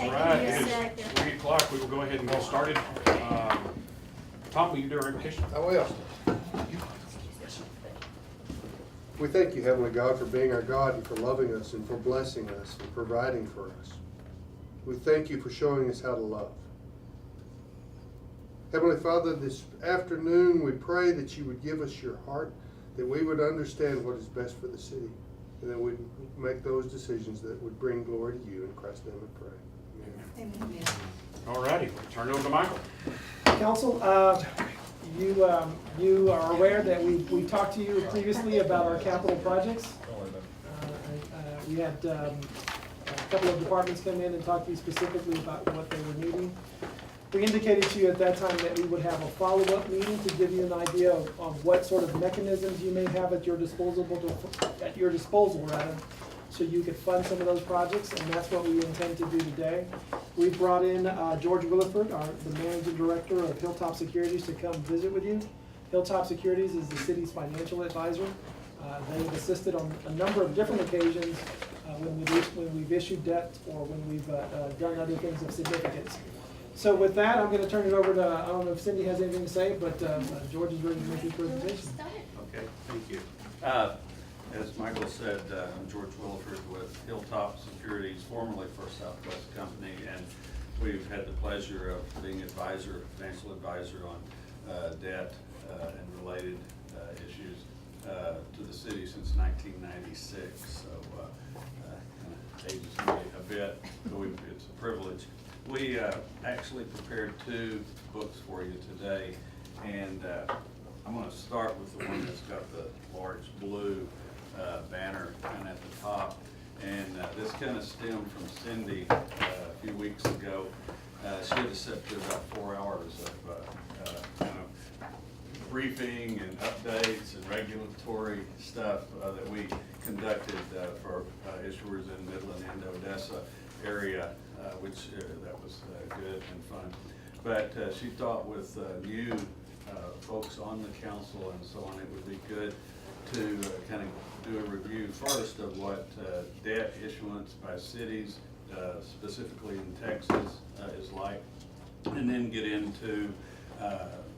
All right, Yes, it is second. 3 o'clock. We will go ahead and get started. Tom, will you do our invocation? I will. We thank you, Heavenly God, for being our God and for loving us and for blessing us and providing for us. We thank you for showing us how to love. Heavenly Father, this afternoon we pray that you would give us your heart, that we would understand what is best for the city, and that we'd make those decisions that would bring glory to you. In Christ's name we pray. Amen. Amen. All righty, turn it over to Michael. Council, you are aware that we talked to you previously about our capital projects. We had a couple of departments come in and talk to you specifically about what they were needing. We indicated to you at that time that we would have a follow-up meeting to give you an idea of what sort of mechanisms you may have at your disposal, so you could fund some of those projects, and that's what we intend to do today. We brought in George Williford, the managing director of Hilltop Securities, to come visit with you. Hilltop Securities is the city's financial advisor. They have assisted on a number of different occasions when we've issued debt or when we've done other things of significance. So with that, I'm going to turn it over to, I don't know if Cindy has anything to say, but George is ready to make his presentation. Okay, thank you. As Michael said, I'm George Williford with Hilltop Securities, formerly First Southwest Company, and we've had the pleasure of being financial advisor on debt and related issues to the city since 1996. So kind of ages me a bit, but it's a privilege. We actually prepared 2 books for you today, and I'm going to start with the one that's got the large blue banner kind of at the top, and this kind of stemmed from Cindy a few weeks ago. She had to sit through about 4 hours of kind of briefing and updates and regulatory stuff that we conducted for issuers in Midland and Odessa area, which that was good and fun. But she thought with new folks on the council and so on, it would be good to kind of do a review first of what debt issuance by cities, specifically in Texas, is like, and then get into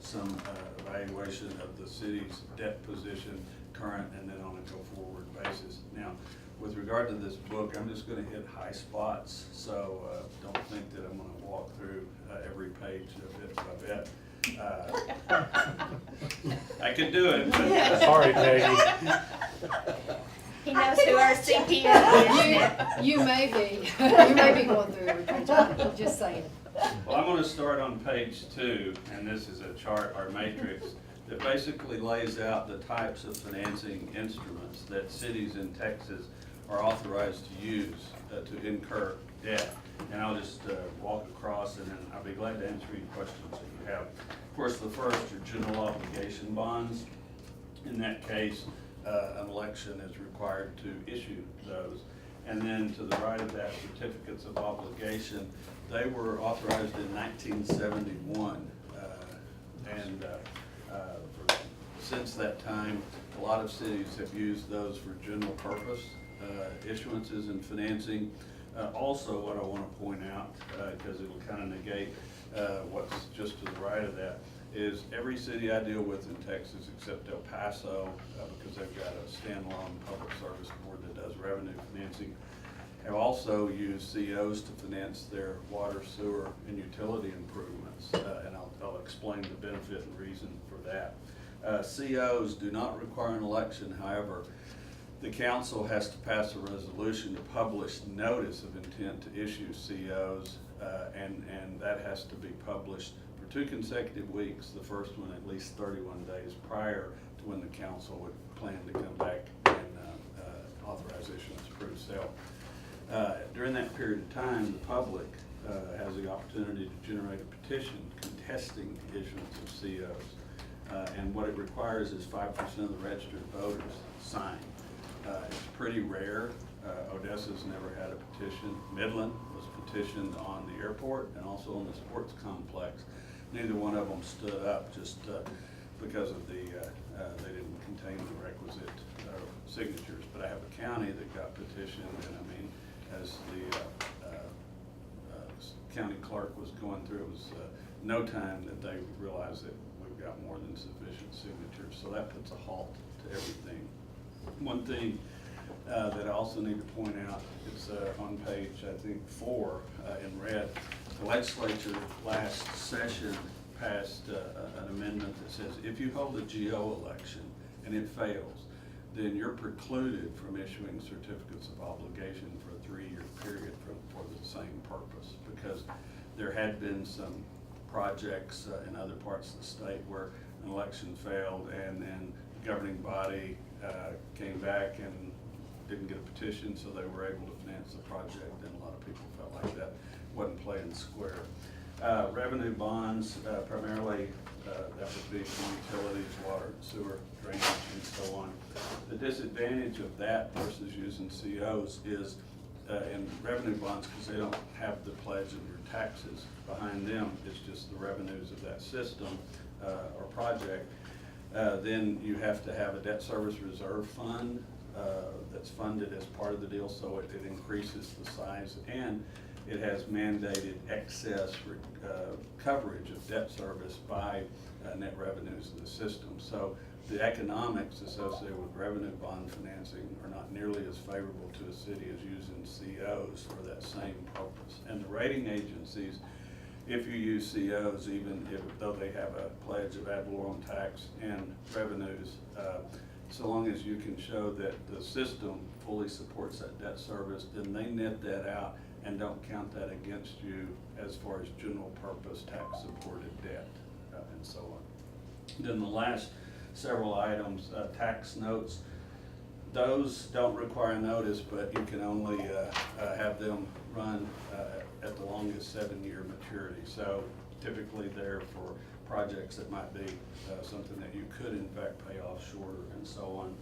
some evaluation of the city's debt position, current and then on a go-forward basis. Now, with regard to this book, I'm just going to hit high spots, so don't think that I'm going to walk through every page bit by bit. I could do it, but Sorry, Peggy. He knows who our CPO is. You may be going through every page, I'm just saying. well, I'm going to start on page 2, and this is a chart or matrix that basically lays out the types of financing instruments that cities in Texas are authorized to use to incur debt. And I'll just walk across, and then I'll be glad to answer any questions that you have. Of course, the first are general obligation bonds. In that case, an election is required to issue those. And then to the right of that, certificates of obligation. They were authorized in 1971, since that time, a lot of cities have used those for general purpose issuances and financing. Also, what I want to point out, because it'll kind of negate what's just to the right of that, is every city I deal with in Texas except El Paso, because they've got a standalone public service board that does revenue financing, have also used COs to finance their water, sewer, and utility improvements. And I'll explain the benefit and reason for that. COs do not require an election. However, the council has to pass a resolution to publish notice of intent to issue COs, and that has to be published for 2 consecutive weeks, the first one at least 31 days prior to when the council would plan to come back and authorize issuance, approve sale. During that period of time, the public has the opportunity to generate a petition contesting issuance of COs. And what it requires is 5% of the registered voters sign. It's pretty rare. Odessa's never had a petition. Midland was petitioned on the airport and also on the sports complex. Neither one of them stood up just because of they didn't contain the requisite signatures. But I have a county that got petitioned, and I mean, as the county clerk was going through, it was no time that they realized that we've got more than sufficient signatures. So that puts a halt to everything. One thing that I also need to point out is on page, I think, 4 in red. The legislature last session passed an amendment that says if you hold a GO election and it fails, then you're precluded from issuing certificates of obligation for a 3-year period for the same purpose, because there had been some projects in other parts of the state where an election failed and then the governing body came back and didn't get a petition, so they were able to finance the project, and a lot of people felt like that wasn't playing square. Revenue bonds, primarily that would be utilities, water, sewer, drainage, and so on. The disadvantage of that versus using COs is in revenue bonds, because they don't have the pledge of your taxes behind them, it's just the revenues of that system or project. Then you have to have a debt service reserve fund that's funded as part of the deal, so it increases the size, and it has mandated excess coverage of debt service by net revenues of the system. So the economics associated with revenue bond financing are not nearly as favorable to a city as using COs for that same purpose. And the rating agencies, if you use COs, even though they have a pledge of ad valorem tax and revenues, so long as you can show that the system fully supports that debt service, then they net that out and don't count that against you as far as general purpose tax supported debt and so on. Then the last several items, tax notes, those don't require notice, but you can only have them run at the longest 7-year maturity. So typically they're for projects that might be something that you could in fact pay off shorter and so on.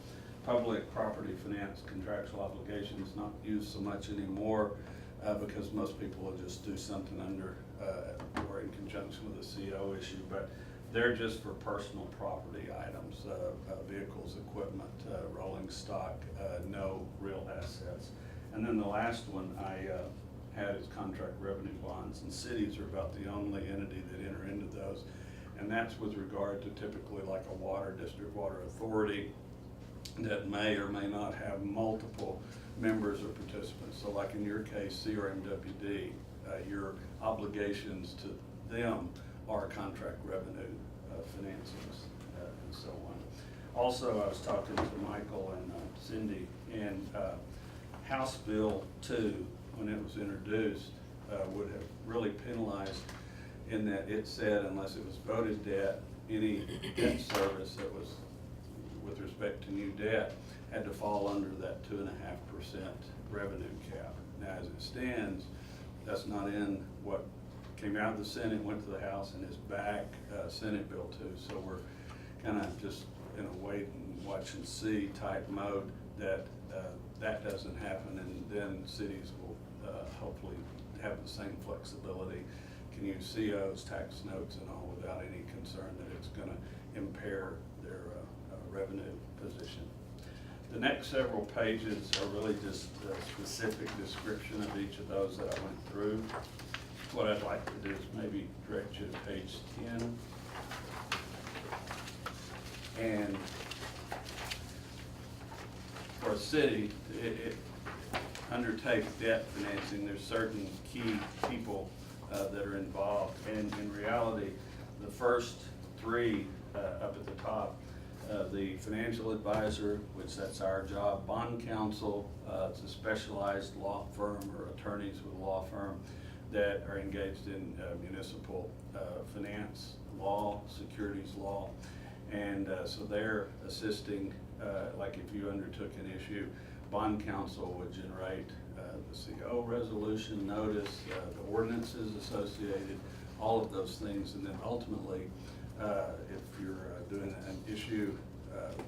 Public property finance contractual obligations not used so much anymore because most people will just do something under or in conjunction with a CO issue, but they're just for personal property items, vehicles, equipment, rolling stock, no real assets. And then the last one I had is contract revenue bonds, and cities are about the only entity that enter into those. And that's with regard to typically like a water district, water authority that may or may not have multiple members or participants. So like in your case, CRMWD, your obligations to them are contract revenue financings and so on. Also, I was talking to Michael and Cindy, and House Bill 2, when it was introduced, would have really penalized in that it said unless it was voted debt, any debt service that was with respect to new debt had to fall under that 2.5% revenue cap. Now, as it stands, that's not in what came out of the Senate, went to the House, and is back Senate Bill 2. So we're kind of just in a wait and watch and see type mode that that doesn't happen, and then cities will hopefully have the same flexibility, can use COs, tax notes, and all without any concern that it's going to impair their revenue position. The next several pages are really just a specific description of each of those that I went through. What I'd like to do is maybe direct you to page 10. And for a city, it undertakes debt financing. There's certain key people that are involved. And in reality, the first 3 up at the top, the financial advisor, which that's our job, bond counsel, it's a specialized law firm or attorneys with a law firm that are engaged in municipal finance law, securities law, and so they're assisting, like if you undertook an issue, bond counsel would generate the CO resolution notice, the ordinances associated, all of those things, and then ultimately, if you're doing an issue,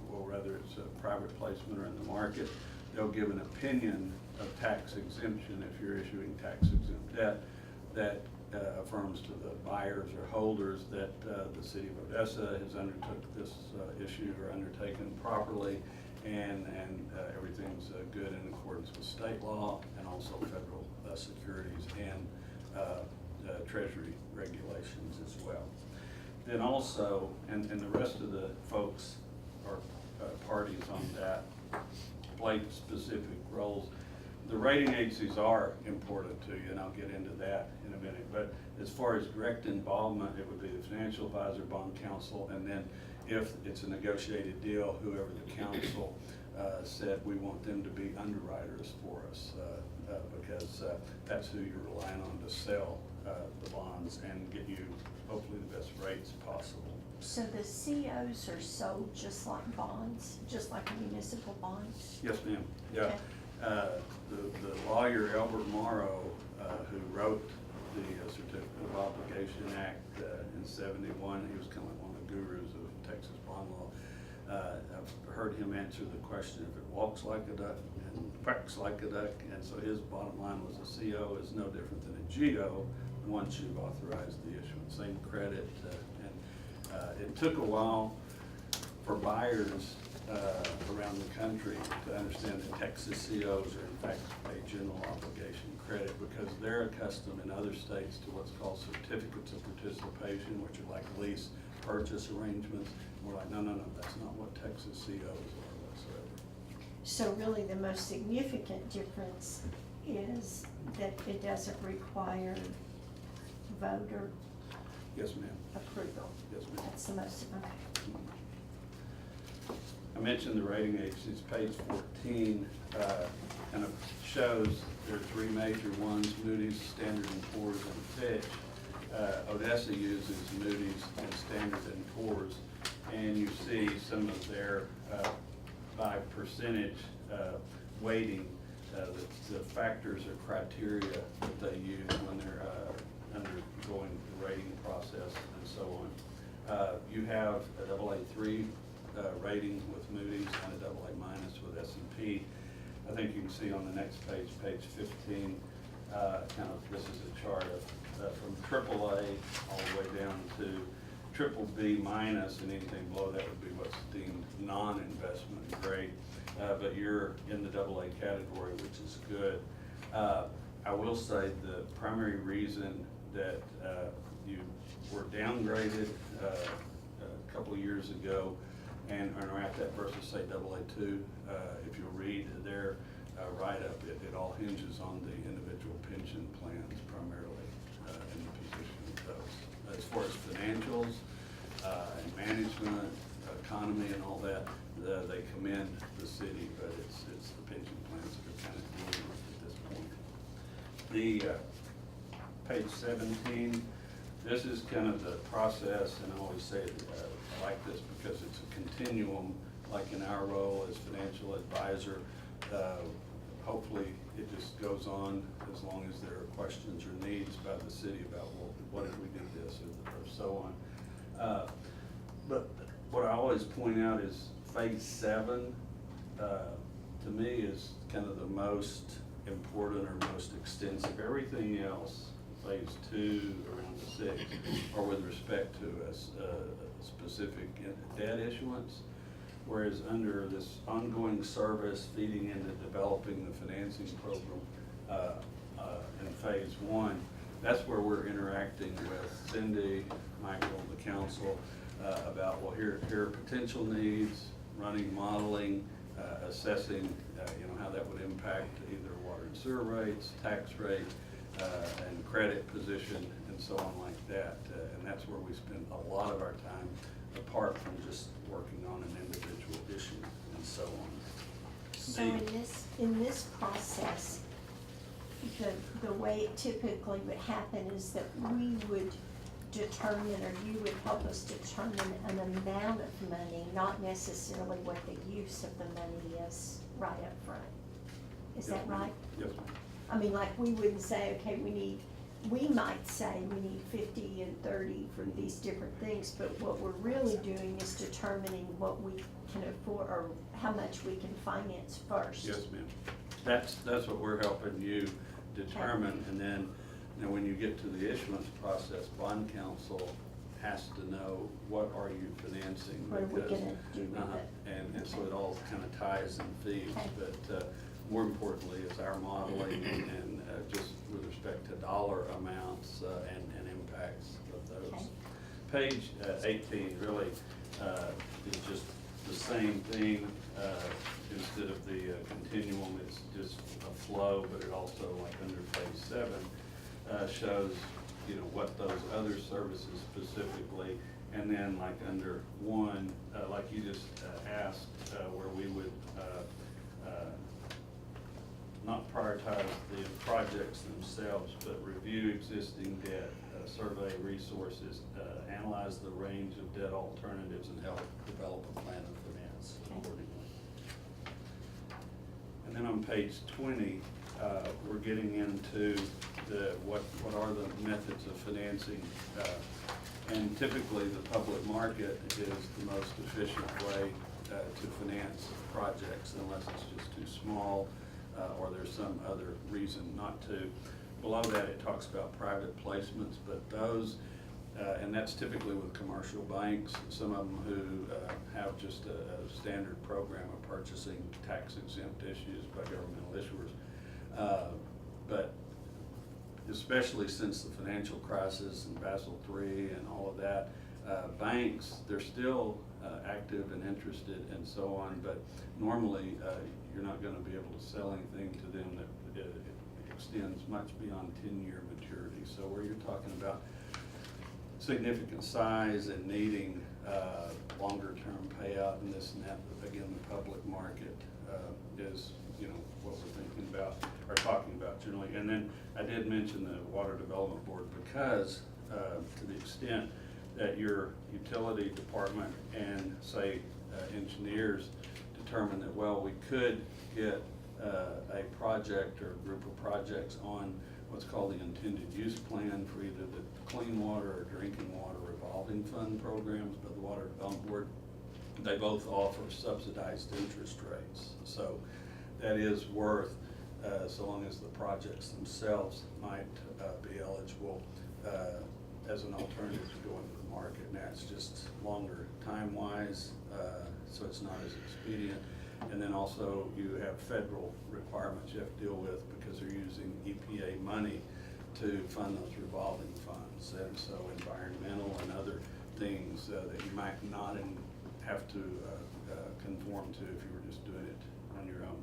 well, whether it's a private placement or in the market, they'll give an opinion of tax exemption if you're issuing tax exempt debt that affirms to the buyers or holders that the city of Odessa has undertook this issue or undertaken properly, and everything's good in accordance with state law and also federal securities and Treasury regulations as well. Then also, and the rest of the folks or parties on that play specific roles. The rating agencies are important to you, and I'll get into that in a minute. But as far as direct involvement, it would be the financial advisor, bond counsel, and then if it's a negotiated deal, whoever the counsel said we want them to be underwriters for us, because that's who you're relying on to sell the bonds and get you hopefully the best rates possible. So the COs are sold just like bonds, just like a municipal bond? Yes, ma'am. Yeah. Okay. The lawyer Albert Morrow, who wrote the Certificate of Obligation Act in '71, he was kind of one of the gurus of Texas bond law. I've heard him answer the question, if it walks like a duck and quacks like a duck, and so his bottom line was a CO is no different than a GO once you've authorized the issuance, same credit, and it took a while for buyers around the country to understand that Texas COs are in fact a general obligation credit, because they're accustomed in other states to what's called certificates of participation, which are like lease purchase arrangements. And we're like, no, that's not what Texas COs are whatsoever. So really the most significant difference is that it doesn't require voter Yes, ma'am. approval. Yes, ma'am. That's the most, okay. I mentioned the rating agencies. Page 14 kind of shows there are three major ones: Moody's, Standard & Poor's, and Fitch. Odessa uses Moody's and Standard & Poor's, and you see some of their by percentage weighting, the factors or criteria that they use when they're undergoing the rating process and so on. You have a AA3 rating with Moody's and a AA- with S&P. I think you can see on the next page, page 15, kind of, this is a chart of from AAA all the way down to BBB-, and anything below that would be what's deemed non-investment grade. But you're in the AA category, which is good. I will say the primary reason that you were downgraded a couple of years ago and are at that versus say AA2, if you read their write-up, it all hinges on the individual pension plans primarily in the position of those. As far as financials and management, economy and all that, they commend the city, but it's the pension plans that are kind of dealing with at this point. The page 17, this is kind of the process, and I always say I like this because it's a continuum, like in our role as financial advisor. Hopefully it just goes on as long as there are questions or needs by the city about, well, what if we did this or so on. But what I always point out is phase 7 to me is kind of the most important or most extensive. Everything else, phase 2 around the 6, are with respect to a specific debt issuance. Whereas under this ongoing service feeding into developing the financing program in phase 1, that's where we're interacting with Cindy, Michael, the council, about, well, here are potential needs, running modeling, assessing how that would impact either water and sewer rates, tax rate, and credit position, and so on like that. And that's where we spend a lot of our time, apart from just working on an individual issue and so on. So in this process, the way it typically would happen is that we would determine, or you would help us determine an amount of money, not necessarily what the use of the money is right up front. Is that right? Yes, ma'am. I mean, like, we wouldn't say, okay, we might say we need 50 and 30 for these different things, but what we're really doing is determining what we can afford, or how much we can finance first. Yes, ma'am. That's what we're helping you determine, and then, when you get to the issuance process, bond counsel has to know what are you financing. What are we gonna do with And so it all kind of ties and feeds, Okay. but more importantly is our modeling and just with respect to dollar amounts and impacts of those. Okay. Page 18 really is just the same thing. Instead of the continuum, it's just a flow, but it also, like under page 7, shows, you know, what those other services specifically, and then like under 1, like you just asked, where we would not prioritize the projects themselves, but review existing debt, survey resources, analyze the range of debt alternatives, and help develop a plan of finance accordingly. And then on page 20, we're getting into what are the methods of financing. And typically the public market is the most efficient way to finance projects, unless it's just too small or there's some other reason not to. Below that it talks about private placements, but those, and that's typically with commercial banks, some of them who have just a standard program of purchasing tax exempt issues by governmental issuers. But especially since the financial crisis and Basel III and all of that, banks, they're still active and interested and so on, but normally you're not going to be able to sell anything to them that extends much beyond 10-year maturity. So where you're talking about significant size and needing longer term payout and this and that, again, the public market is, you know, what we're thinking about or talking about generally. And then I did mention the Water Development Board because to the extent that your utility department and say engineers determine that, well, we could get a project or a group of projects on what's called the intended use plan for either the clean water or drinking water revolving fund programs by the Water Development Board. They both offer subsidized interest rates. So that is worth, so long as the projects themselves might be eligible as an alternative to going to the market. And that's just longer time-wise, so it's not as expedient. And then also you have federal requirements you have to deal with because they're using EPA money to fund those revolving funds. And so environmental and other things that you might not have to conform to if you were just doing it on your own.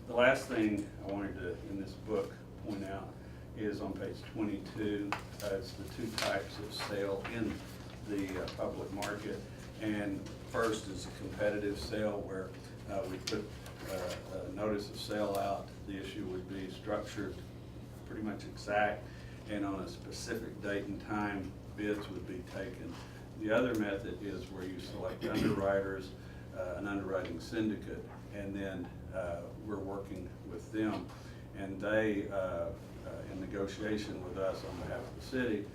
The last thing I wanted to, in this book, point out is on page 22, it's the 2 types of sale in the public market. And first is a competitive sale where we put a notice of sale out. The issue would be structured pretty much exact, and on a specific date and time, bids would be taken. The other method is where you select underwriters, an underwriting syndicate, and then we're working with them, and they, in negotiation with us on behalf of the city,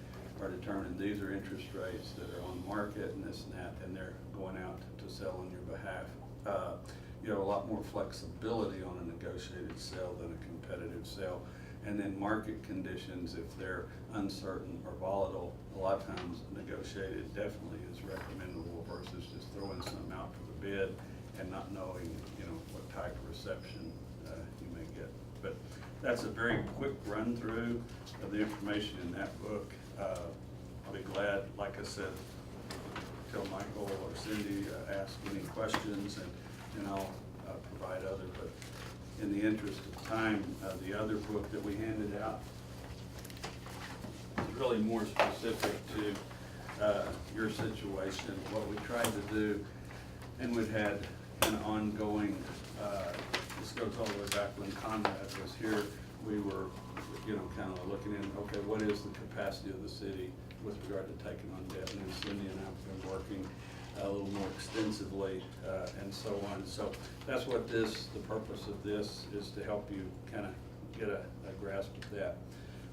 are determining these are interest rates that are on market and this and that, and they're going out to sell on your behalf. You have a lot more flexibility on a negotiated sale than a competitive sale. And then market conditions, if they're uncertain or volatile, a lot of times negotiated definitely is recommendable versus just throwing something out for the bid and not knowing, you know, what type of reception you may get. But that's a very quick run through of the information in that book. I'll be glad, like I said, tell Michael or Cindy, ask any questions, and I'll provide other. But in the interest of time, the other book that we handed out is really more specific to your situation. What we tried to do, and we've had an ongoing, this goes all the way back when Conrad was here, we were, you know, kind of looking in, okay, what is the capacity of the city with regard to taking on debt? And Cindy and I have been working a little more extensively and so on. So that's what the purpose of this is, to help you kind of get a grasp of that.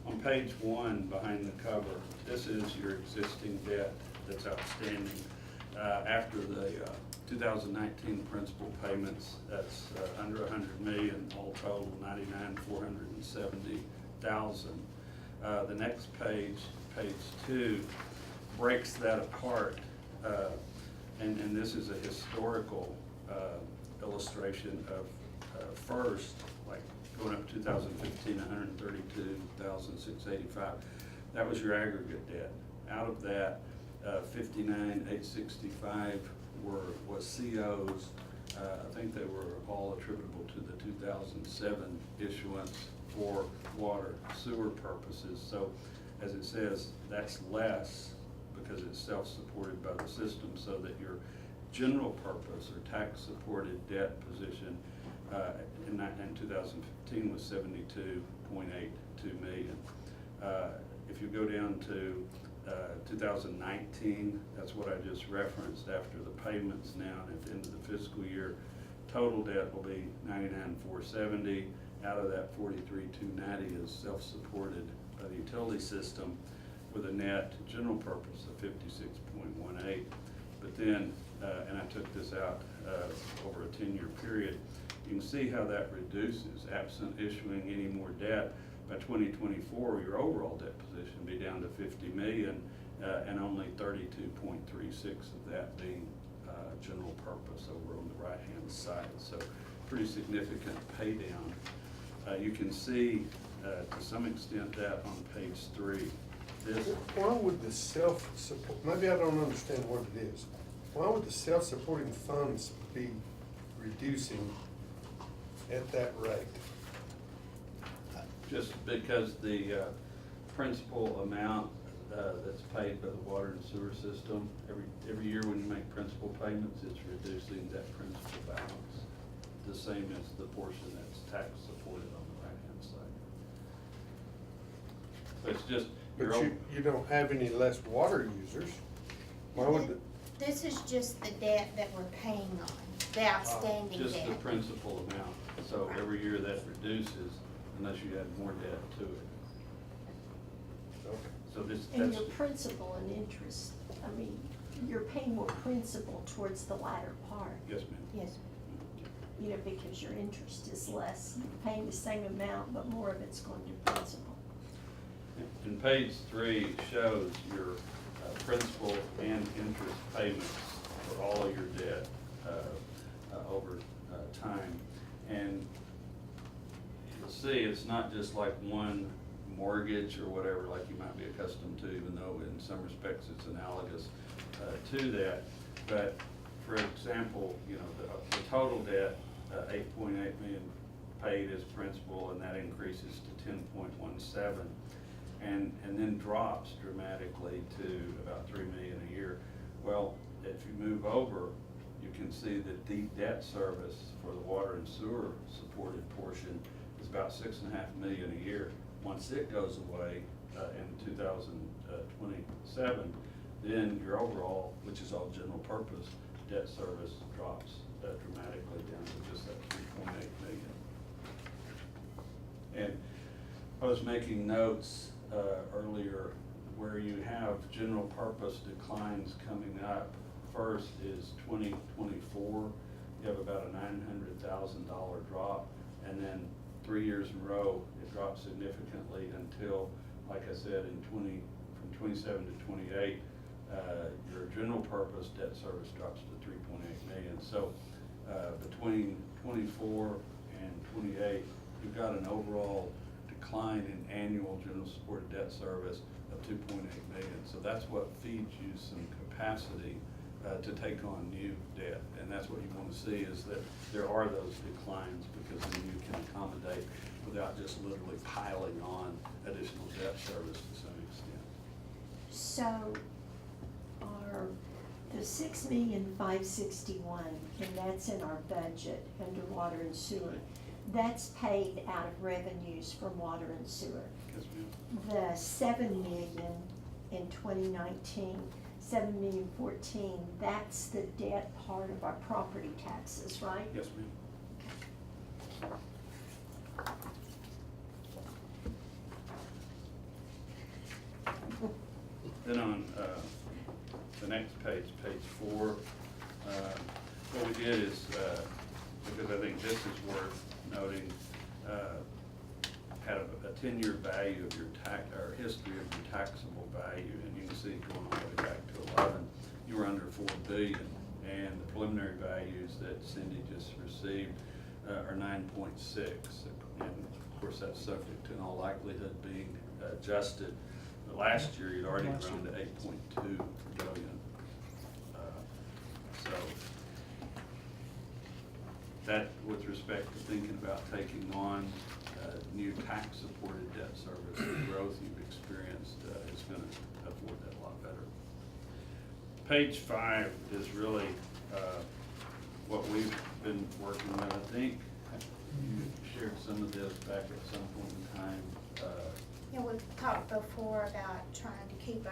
On page 1, behind the cover, this is your existing debt that's outstanding. After the 2019 principal payments, that's under $100 million, all total $99,470,000. The next page, page 2, breaks that apart. And this is a historical illustration of first, like going up 2015, 132,685. That was your aggregate debt. Out of that, 59,865 was COs. I think they were all attributable to the 2007 issuance for water sewer purposes. So as it says, that's less because it's self-supported by the system, so that your general purpose or tax-supported debt position in 2015 was 72.82 million. If you go down to 2019, that's what I just referenced after the payments now, and at the end of the fiscal year, total debt will be 99,470. Out of that, 43,290 is self-supported by the utility system with a net general purpose of 56.18. But then, and I took this out over a 10-year period, you can see how that reduces, absent issuing any more debt. By 2024, your overall debt position will be down to 50 million, and only 32.36 of that being general purpose over on the right-hand side. So pretty significant pay down. You can see to some extent that on page 3. This, Why would the self-support, maybe I don't understand what it is. Why would the self-supporting funds be reducing at that rate? just because the principal amount that's paid by the water and sewer system, every year when you make principal payments, it's reducing that principal balance, the same as the portion that's tax supported on the right-hand side. So it's just, But you don't have any less water users. Why would the? This is just the debt that we're paying on, the outstanding debt. just the principal amount. So every year that reduces unless you add more debt to it. Okay. So this, And that's, your principal and interest, I mean, you're paying more principal towards the latter part, yes, ma'am. Yes, you know, because your interest is less. You're paying the same amount, but more of it's going to principal. And page 3 shows your principal and interest payments for all of your debt over time. And you'll see it's not just like one mortgage or whatever like you might be accustomed to, even though in some respects it's analogous to that. But for example, you know, the total debt, 8.8 million paid as principal, and that increases to 10.17. And then drops dramatically to about 3 million a year. Well, if you move over, you can see that the debt service for the water and sewer supported portion is about 6.5 million a year. Once it goes away in 2027, then your overall, which is all general purpose, debt service drops dramatically down to just that 3.8 million. And I was making notes earlier where you have general purpose declines coming up. First is 2024, you have about a $900,000 drop, and then 3 years in a row it drops significantly until, like I said, from 27 to 28, your general purpose debt service drops to 3.8 million. So between 24 and 28, you've got an overall decline in annual general supported debt service of 2.8 million. So that's what feeds you some capacity to take on new debt. And that's what you want to see, is that there are those declines, because then you can accommodate without just literally piling on additional debt service to some extent. So our, the 6,561,000, and that's in our budget under water and sewer, that's paid out of revenues from water and sewer. Yes, ma'am. The 7 million in 2019, 7,014,000, that's the debt part of our property taxes, right? Yes, ma'am. Then on the next page, page 4, what we did is, because I think this is worth noting, had a 10-year value of your or history of your taxable value, and you can see going all the way back to 11, you were under $4 billion, and the preliminary values that Cindy just received are 9.6, and of course that's subject to in all likelihood being adjusted But last year, you'd already Last grown to 8.2 billion. So that, with respect to thinking about taking on new tax-supported debt service, the growth you've experienced is going to afford that a lot better. Page 5 is really what we've been working with. I think you shared some of this back at some point in time. Yeah, we've talked before about trying to keep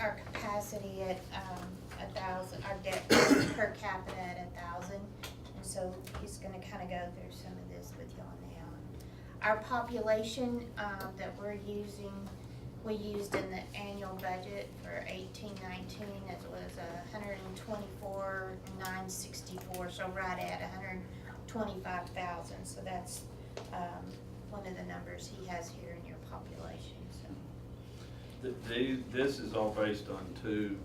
our capacity at 1,000, our debt per capita at 1,000. And so he's gonna kind of go through some of this with y'all now. Our population that we're using, we used in the annual budget for 18-19, it was 124,964, so right at 125,000. So that's one of the numbers he has here in your population. So This is all based on two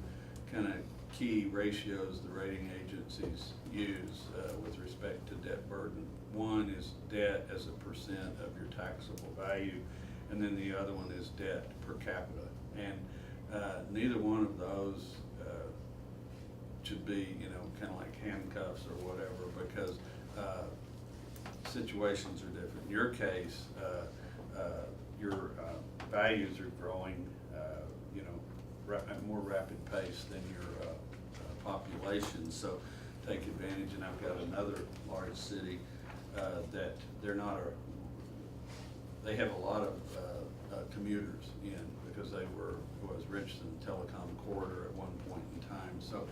kind of key ratios the rating agencies use with respect to debt burden. One is debt as a percent of your taxable value, and then the other one is debt per capita. And neither one of those should be, kind of like handcuffs or whatever, because situations are different. In your case, your values are growing, at a more rapid pace than your population. So take advantage. And I've got another large city that they have a lot of commuters in, because they was Richardson Telecom Corridor at one point in time. So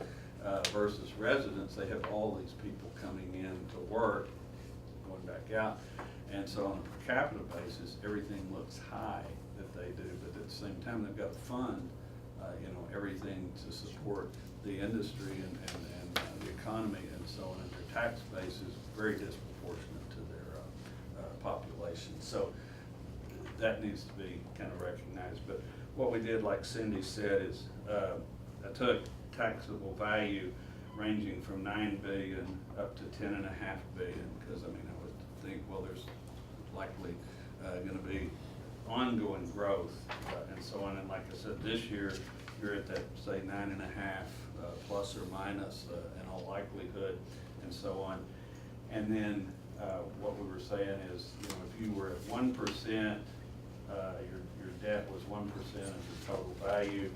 versus residents, they have all these people coming in to work, going back out. And so on a per capita basis, everything looks high that they do, but at the same time, they've got to fund, everything to support the industry and the economy and so on. And their tax base is very disproportionate to their population. So that needs to be kind of recognized. But what we did, like Cindy said, is I took taxable value ranging from 9 billion up to 10.5 billion, because I would think, well, there's likely going to be ongoing growth and so on. And like I said, this year you're at that, say, 9.5 plus or minus in all likelihood and so on. And then what we were saying is, if you were at 1%, your debt was 1% of your total value,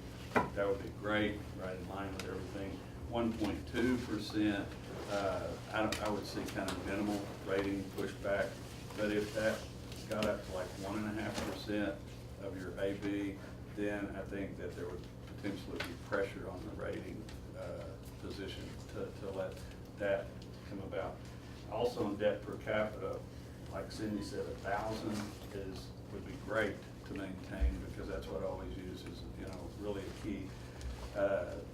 that would be great, right in line with everything. 1.2%, I would see kind of minimal rating pushback, but if that got up to like 1.5% of your AB, then I think that there would potentially be pressure on the rating position to let that come about. Also on debt per capita, like Cindy said, 1,000 would be great to maintain, because that's what I always use as, really a key.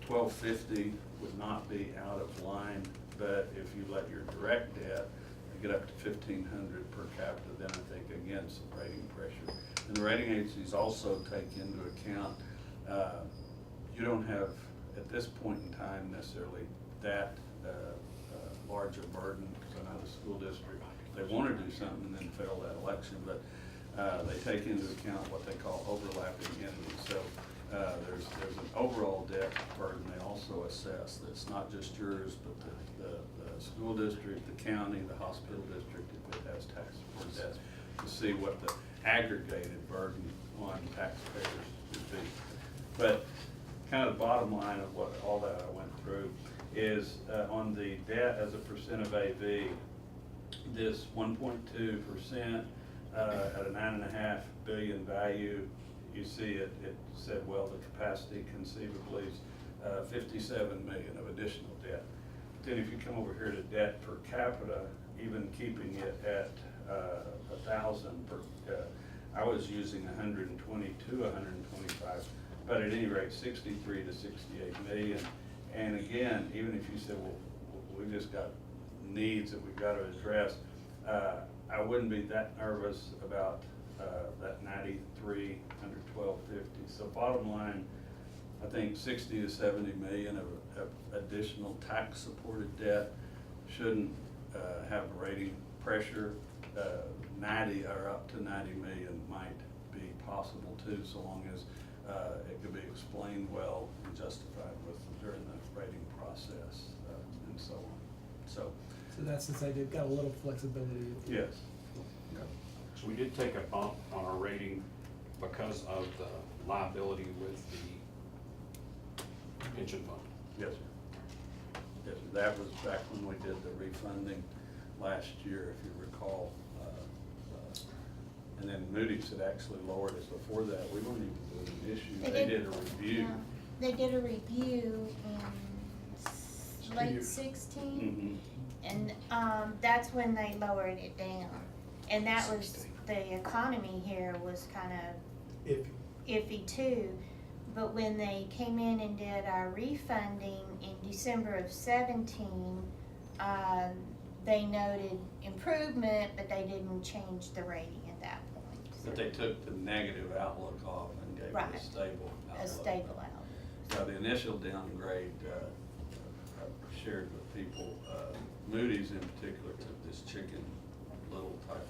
1,250 would not be out of line, but if you let your direct debt get up to 1,500 per capita, then I think, again, some rating pressure. And the rating agencies also take into account, you don't have, at this point in time, necessarily that large a burden, because I know the school district, they want to do something and then fail that election, but they take into account what they call overlapping entities. So there's an overall debt burden they also assess that's not just yours, but the school district, the county, the hospital district, if it has tax-supported debt, to see what the aggregated burden on taxpayers would be. But kind of the bottom line of what all that I went through is on the debt as a percent of AV, this 1.2% at a 9.5 billion value, you see it said, well, the capacity conceivably is 57 million of additional debt. But then if you come over here to debt per capita, even keeping it at 1,000 per, I was using 120 to 125, but at any rate, 63 to 68 million. And again, even if you said, well, we've just got needs that we've got to address, I wouldn't be that nervous about that 93 under 1250. So bottom line, I think 60 to 70 million of additional tax supported debt shouldn't have rating pressure. 90 or up to 90 million might be possible. possible too, so long as it could be explained well and justified during the rating process, and so on. So, So that's to say they've got a little flexibility. yes. So we did take a bump on our rating because of the liability with the pension fund. Yes, sir. Yes, sir. That was back when we did the refunding last year, if you recall. And then Moody's had actually lowered us before that. We weren't even doing an issue. They did a review. Yeah. They did a review in late 16, and that's when they lowered it down. And that was, the economy here was kind of iffy too. But when they came in and did our refunding in December of 17, they noted improvement, but they didn't change the rating at that point. But they took the negative outlook off and gave it a stable outlook. A stable outlook. So the initial downgrade, I've shared with people, Moody's in particular took this Chicken Little type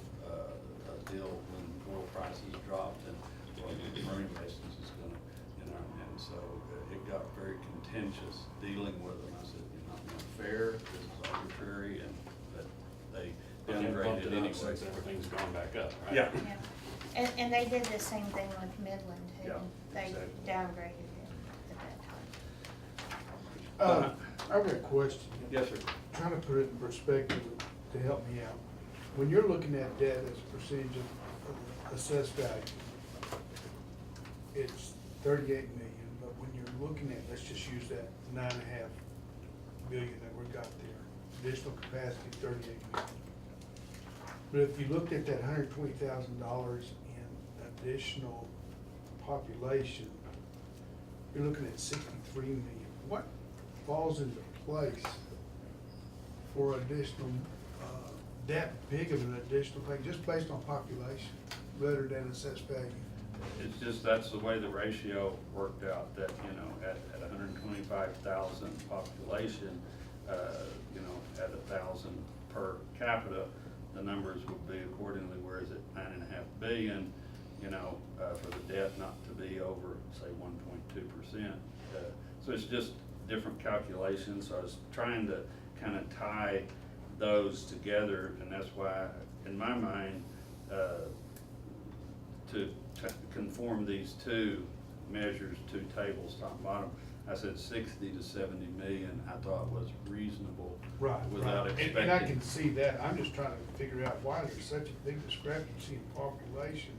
deal when oil prices dropped and marine bases is gonna, and so it got very contentious dealing with them. I said, you're not being fair, this is arbitrary, and but they But they bumped downgraded it up anyway. since everything's gone back up, right? Yeah. Yeah, and they did the same thing with Midland too. Yeah, They exactly. downgraded it at that time. I've got a question. Yes, sir. Trying to put it in perspective to help me out. When you're looking at debt as a percentage of assessed value, it's 38 million, but when you're looking at, let's just use that 9.5 billion that we got there, additional capacity 38 million. But if you looked at that $120,000 in additional population, you're looking at 63 million. What falls into place for additional, that big of an additional thing, just based on population, rather than assessed value? It's just, that's the way the ratio worked out, that, at 125,000 population, at 1,000 per capita, the numbers would be accordingly, whereas at 9.5 billion, for the debt not to be over, say, 1.2%. So it's just different calculations, so I was trying to kind of tie those together, and that's why, in my mind, to conform these two measures, two tables, top and bottom, I said 60 to 70 million, I thought was reasonable. Right. Without right. expecting. And I can see that, I'm just trying to figure out why there's such a big discrepancy in population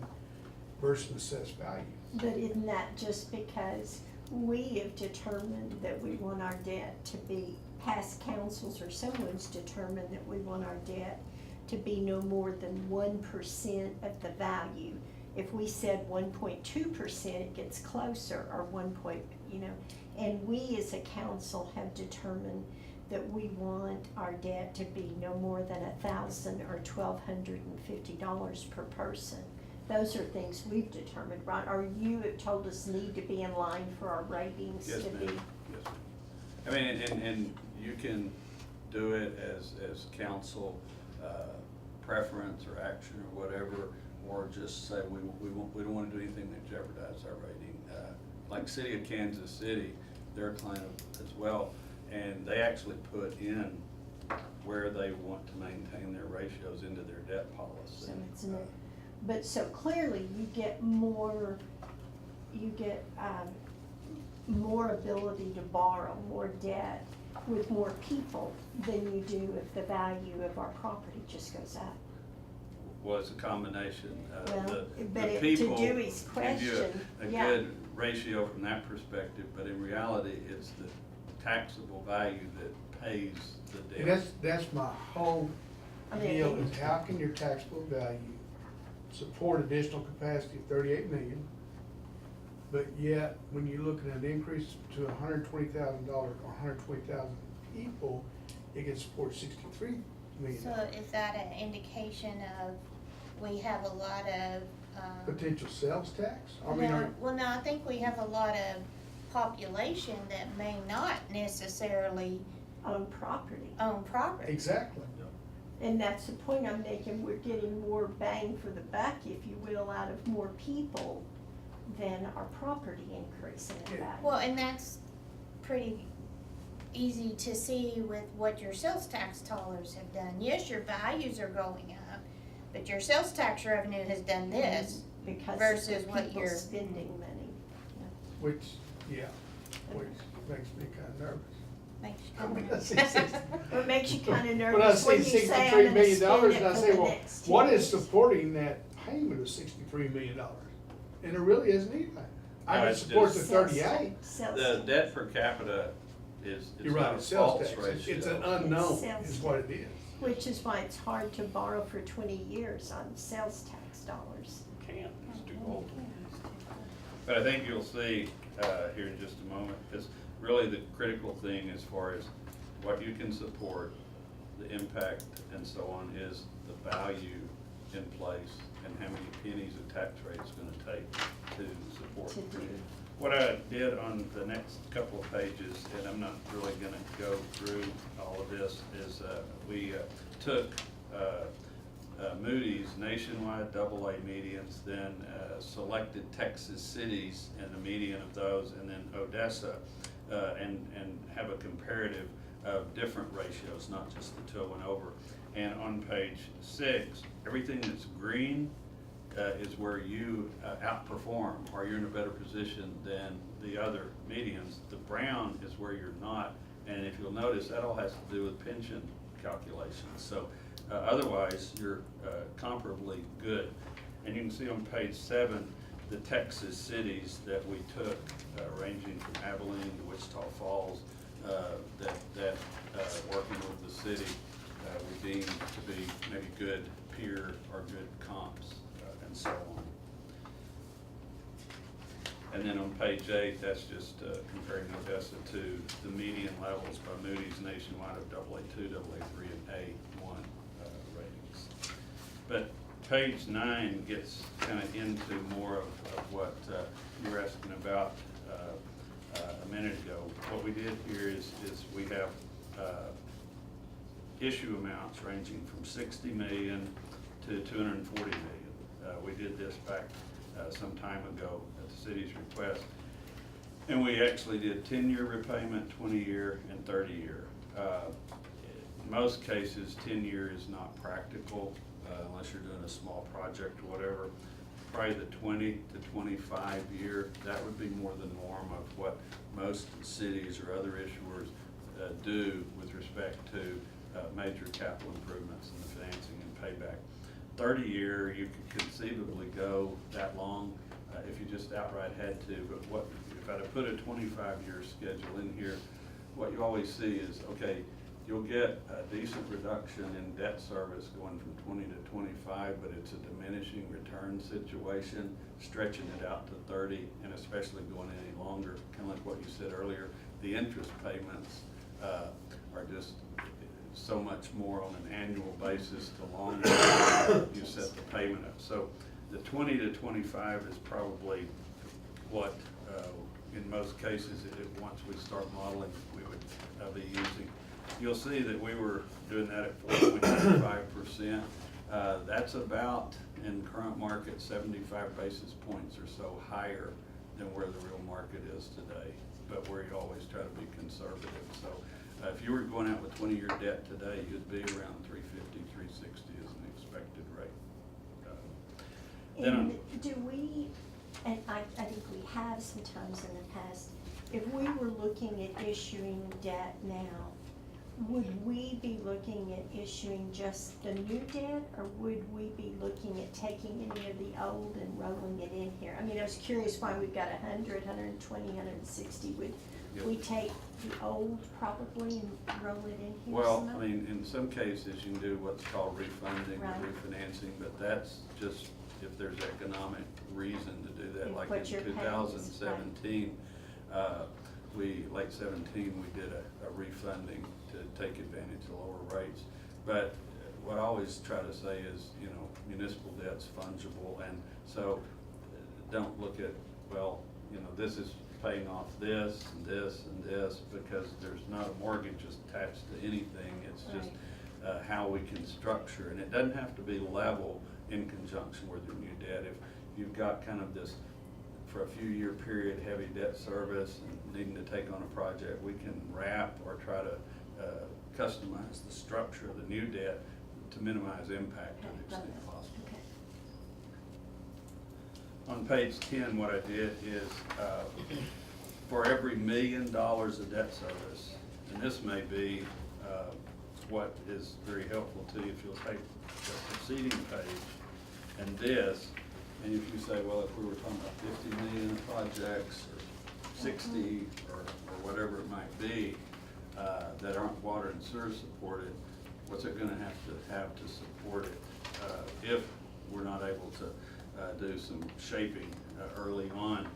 versus assessed value. But isn't that just because we have determined that we want our debt to be, past councils or someone's determined that we want our debt to be no more than 1% of the value. If we said 1.2%, it gets closer, or and we as a council have determined that we want our debt to be no more than $1,000 or $1,250 per person. Those are things we've determined, right? Or you have told us need to be in line for our ratings Yes, to ma'am. be. Yes, ma'am. I mean, and you can do it as council preference or action or whatever, or just say we don't want to do anything that jeopardizes our rating. Like City of Kansas City, they're kind of as well, and they actually put in where they want to maintain their ratios into their debt policy. So it's no, but so clearly you get more ability to borrow, more debt with more people than you do if the value of our property just goes up. Well, it's a combination. Well, The but to people Dewey's give you question, a yeah. good ratio from that perspective, but in reality, it's the taxable value that pays the And debt. that's my whole I mean, deal, is how can your taxable value support additional capacity of 38 million, but yet, when you're looking at an increase to $120,000 or 120,000 people, it can support 63 million. So is that an indication of, we have a lot of, Potential sales tax? I mean, no, I think we have a lot of population that may not necessarily Own property. own property. exactly. And that's the point I'm making, we're getting more bang for the buck, if you will, out of more people than our property increasing in value. Well, and that's pretty easy to see with what your sales tax dollars have done. Yes, your values are going up, but your sales tax revenue has done this. Because versus of what people you're- spending money. Which, yeah, which makes me kinda nervous. Makes you I mean, come I see six- What makes you kinda When I nervous when see you say I'm $63 gonna million, spend it and I for say, the well, next what 10 is years? supporting that payment of $63 million? And it really isn't anything. I No, can it's support the just- Sales 38. tax, sales The tax. debt per capita is, it's You're right, not a it's sales false tax. ratio. It's an unknown, sales is what it is. Which is why it's hard to borrow for 20 years on sales tax dollars. Can, it's too old. But I think you'll see, here in just a moment, because really the critical thing as far as what you can support, the impact and so on, is the value in place and how many pennies a tax rate is gonna take to support. To do. What I did on the next couple of pages, and I'm not really gonna go through all of this, is we took Moody's nationwide AA medians, then selected Texas cities and the median of those, and then Odessa, and have a comparative of different ratios, not just the two I went over. And on page 6, everything that's green is where you outperform, or you're in a better position than the other medians. The brown is where you're not, and if you'll notice, that all has to do with pension calculations. So otherwise, you're comparably good. And you can see on page 7, the Texas cities that we took, ranging from Abilene to Wichita Falls, that working with the city, we deemed to be maybe good peer or good comps, and so on. And then on page 8, that's just comparing Odessa to the median levels by Moody's nationwide of AA2, AA3, and A1 ratings. But page 9 gets kind of into more of what you were asking about a minute ago. What we did here is we have issue amounts ranging from 60 million to 240 million. We did this back some time ago at the city's request. And we actually did 10-year repayment, 20-year, and 30-year. In most cases, 10-year is not practical unless you're doing a small project or whatever. Probably the 20 to 25 year, that would be more the norm of what most cities or other issuers do with respect to major capital improvements and the financing and payback. 30-year, you could conceivably go that long if you just outright had to, but what if I'd have put a 25-year schedule in here, what you always see is, okay, you'll get a decent reduction in debt service going from 20 to 25, but it's a diminishing return situation, stretching it out to 30, and especially going any longer, kind of like what you said earlier, the interest payments are just so much more on an annual basis the longer you set the payment up. So the 20 to 25 is probably what, in most cases, once we start modeling, we would be using. You'll see that we were doing that at 4.95%. That's about, in current market, 75 basis points or so higher than where the real market is today, but where you always try to be conservative. So if you were going out with 20-year debt today, you'd be around 350, 360 as an expected rate. And do we, and I think we have sometimes in the past, if we were looking at issuing debt now, would we be looking at issuing just the new debt, or would we be looking at taking any of the old and rolling it in here? I mean, I was curious why we've got 100, 120, 160. Would we take the old probably and roll it in here? Well, some I of it? mean, in some cases, you can do what's called refunding or Right. refinancing, but that's just if there's economic reason to do that. And Like what in your payment is, 2017, late 17, we did a refunding to take advantage of lower rates. But what I always try to say is, you know, municipal debt's fungible, and so don't look at, well, you know, this is paying off this and this and this, because there's not a mortgage attached to anything. It's just how we can structure, and it doesn't have to be level in conjunction with your new debt. If you've got kind of this for a few year period, heavy debt service and needing to take on a project, we can wrap or try to customize the structure of the new debt to minimize impact to the extent possible. Okay. On page 10, what I did is, for every $1 million of debt service, and this may be what is very helpful to you if you'll take the preceding page and this, and if you say, well, if we were talking about 50 million projects or 60 or whatever it might be, that aren't water and sewer supported, what's it gonna have to support it if we're not able to do some shaping early on?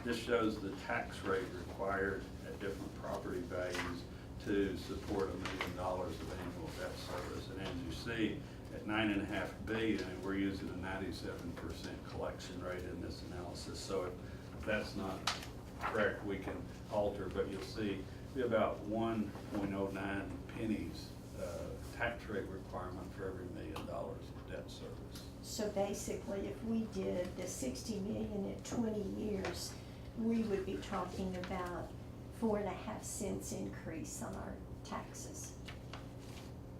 This shows the tax rate required at different property values to support $1 million of annual debt service. And as you see, at $9.5 billion, we're using a 97% collection rate in this analysis. So if that's not correct, we can alter, but you'll see be about 1.09 pennies tax rate requirement for every $1 million of debt service. So basically, if we did the 60 million in 20 years, we would be talking about 4.5 cents increase on our taxes.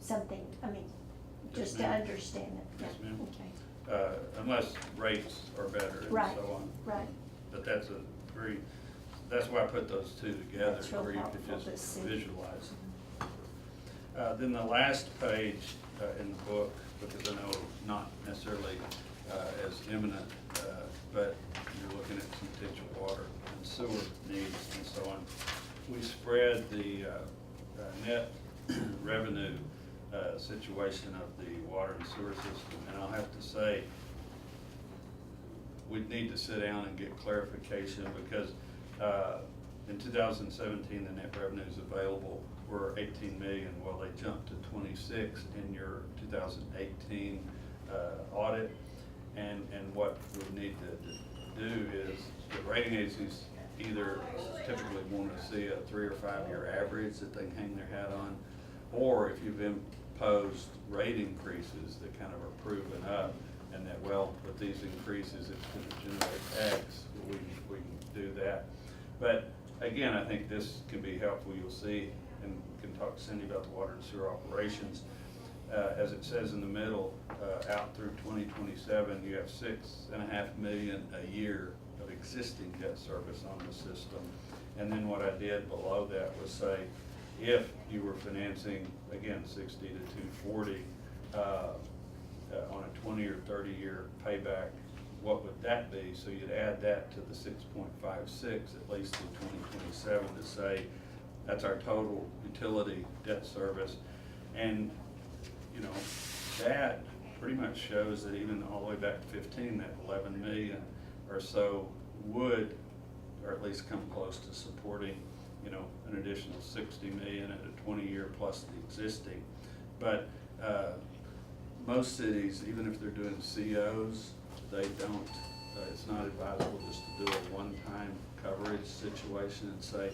Something, I mean, Yes, just to ma'am. understand it. Yes, Yeah, ma'am. okay. Unless rates are better and Right, so on. right. But that's that's why I put those two together, That's real where you helpful could to just see. visualize. Then the last page in the book, because I know not necessarily as imminent, but you're looking at some potential water and sewer needs and so on. We spread the net revenue situation of the water and sewer system, and I'll have to say, we'd need to sit down and get clarification, because in 2017, the net revenues available were 18 million. Well, they jumped to 26 in your 2018 audit. And what we need to do is, the rating agencies either typically want to see a 3 or 5 year average that they can hang their hat on, or if you've imposed rate increases that kind of are proven up, and that, well, with these increases, it's going to generate X, we can do that. But again, I think this can be helpful. You'll see, and we can talk to Cindy about the water and sewer operations. As it says in the middle, out through 2027, you have $6.5 million a year of existing debt service on the system. And then what I did below that was say, if you were financing, again, 60 to 240 on a 20 or 30 year payback, what would that be? So you'd add that to the 6.56, at least through 2027, to say that's our total utility debt service. And you know, that pretty much shows that even all the way back to 15, that 11 million or so would, or at least come close to supporting, you know, an additional 60 million at a 20-year plus the existing. But most cities, even if they're doing COs, they don't, it's not advisable just to do a one-time coverage situation and say,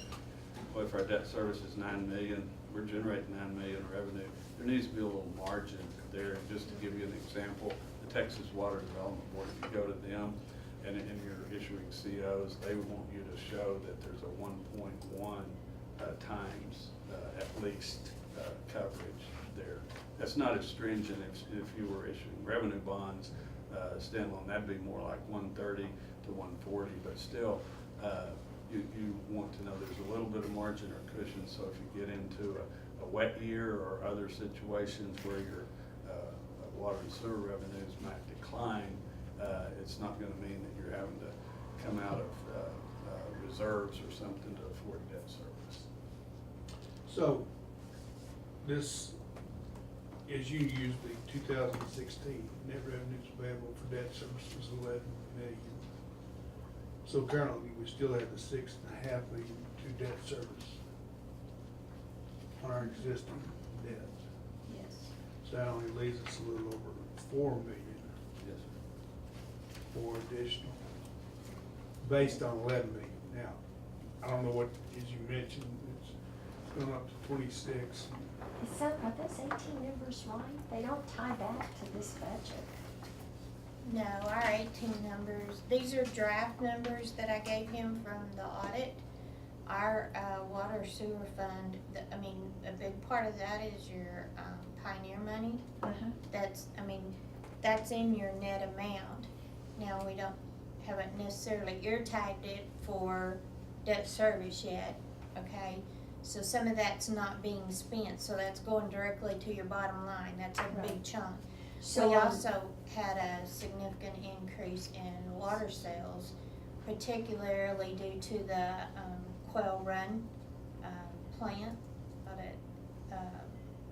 well, if our debt service is 9 million, we're generating 9 million revenue. There needs to be a little margin there. And just to give you an example, the Texas Water Development Board, if you go to them and you're issuing COs, they want you to show that there's a 1.1 times at least coverage there. That's not as stringent if you were issuing revenue bonds standalone. That'd be more like 130 to 140, but still, you want to know there's a little bit of margin or cushion, so if you get into a wet year or other situations where your water and sewer revenues might decline, it's not going to mean that you're having to come out of reserves or something to afford debt service. So, this, as you use the 2016 net revenues available for debt service was 11 million. So currently, we still have the 6.5 million to debt service on our existing debt. Yes. So that only leaves us a little over 4 million Yes, sir. for additional, based on 11 million. Now, I don't know what, as you mentioned, it's going up to 26. Is that, are those 18 numbers right? They don't tie back to this budget. No, our 18 numbers, these are draft numbers that I gave him from the audit. Our water sewer fund, a big part of that is your Pioneer money. That's in your net amount. Now, we haven't necessarily ear tagged it for debt service yet, okay? So some of that's not being spent, so that's going directly to your bottom line. That's a big Right. chunk. So We also had a significant increase in water sales, particularly due to the Quail Run plant.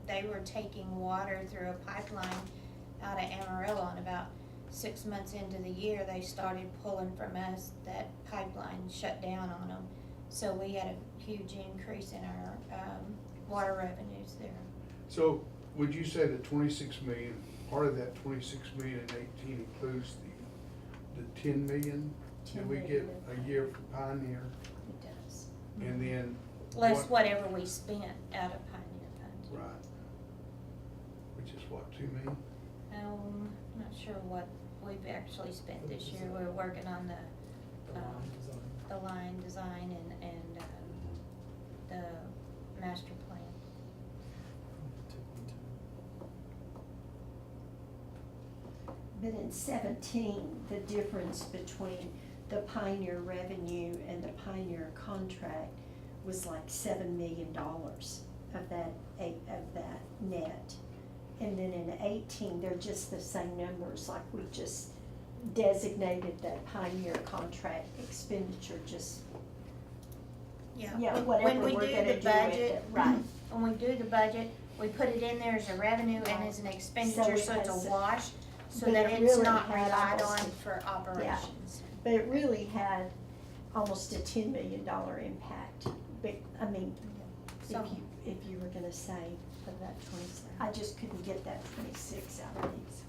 They were taking water through a pipeline out of Amarillo, and about 6 months into the year, they started pulling from us. That pipeline shut down on them. So we had a huge increase in our water revenues there. So would you say the 26 million, part of that 26 million in 18 includes the 10 million that 10 we get million. a year for Pioneer? It does. And then. Less whatever we spent out of Pioneer funds. Right. Which is what, 2 million? I'm not sure what we've actually spent this year. We're working on the line design and the master plan. But in 17, the difference between the Pioneer revenue and the Pioneer contract was like $7 million of that net. And then in 18, they're just the same numbers, like we just designated that Pioneer contract expenditure, just, yeah, whatever we're gonna do with it, right. When we do the budget, we put it in there as a revenue and as an expenditure, so it's has a wash, so but that it it's really not had relied almost on for operations. But it really had almost a $10 million impact, but, I mean, So- if you were gonna say of that 26, I just couldn't get that 26 out of these.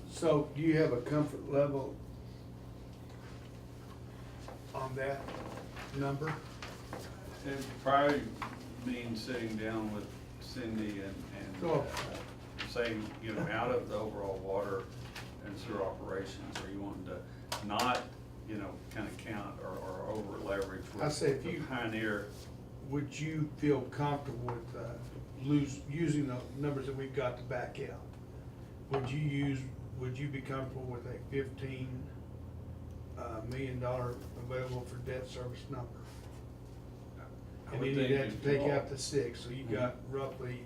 So do you have a comfort level on that number? It probably means sitting down with Cindy and Sure. saying, out of the overall water and sewer operations, are you wanting to not, kind of count or over leverage I say if with you- Pioneer? Would you feel comfortable with using the numbers that we've got to back out? Would you be comfortable with a $15 million available for debt service number? I And would then think you'd have if to take you all- out the 6, so you got roughly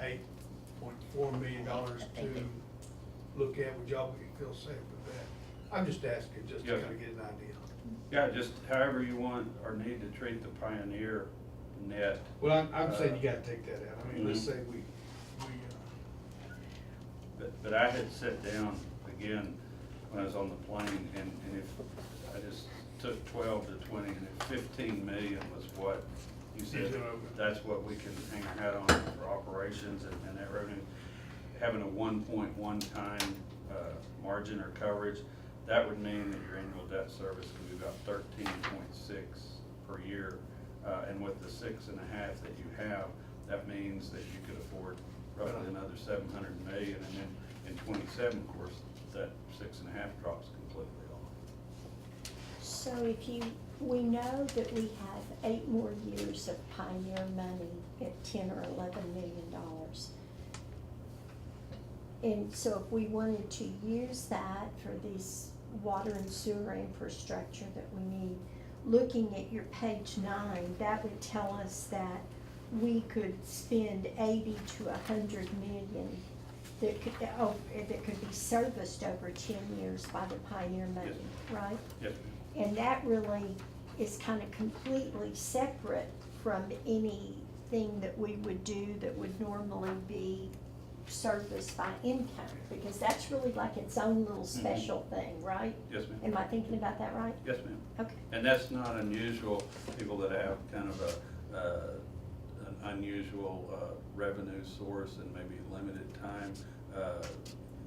$8.4 million to look at. Would y'all feel safe with that? I'm just asking, just to Yeah. kind of get an idea. Yeah, just however you want or need to treat the Pioneer net. Well, I'm saying you gotta take that out. I mean, let's Mhm. say we But I had sat down again when I was on the plane, and if I just took 12 to 20, and if 15 million was what you said, Yeah. that's what we can hang our hat on for operations and that revenue. Having a 1.1 time margin or coverage, that would mean that your annual debt service would be about 13.6 per year. And with the 6.5 that you have, that means that you could afford roughly another 700 million, and then in 27, of course, that 6.5 drops completely off. So we know that we have 8 more years of Pioneer money at $10 or $11 million. And so if we wanted to use that for this water and sewer infrastructure that we need, looking at your page 9, that would tell us that we could spend 80 to 100 million that could be serviced over 10 years by the Pioneer money, right? Yes, And that really is kind of completely separate from anything that we would do that would normally be serviced by income, because that's really like its own little special thing, right? yes, ma'am. Am I thinking about that right? Yes, ma'am. Okay. And that's not unusual, people that have kind of an unusual revenue source and maybe limited time,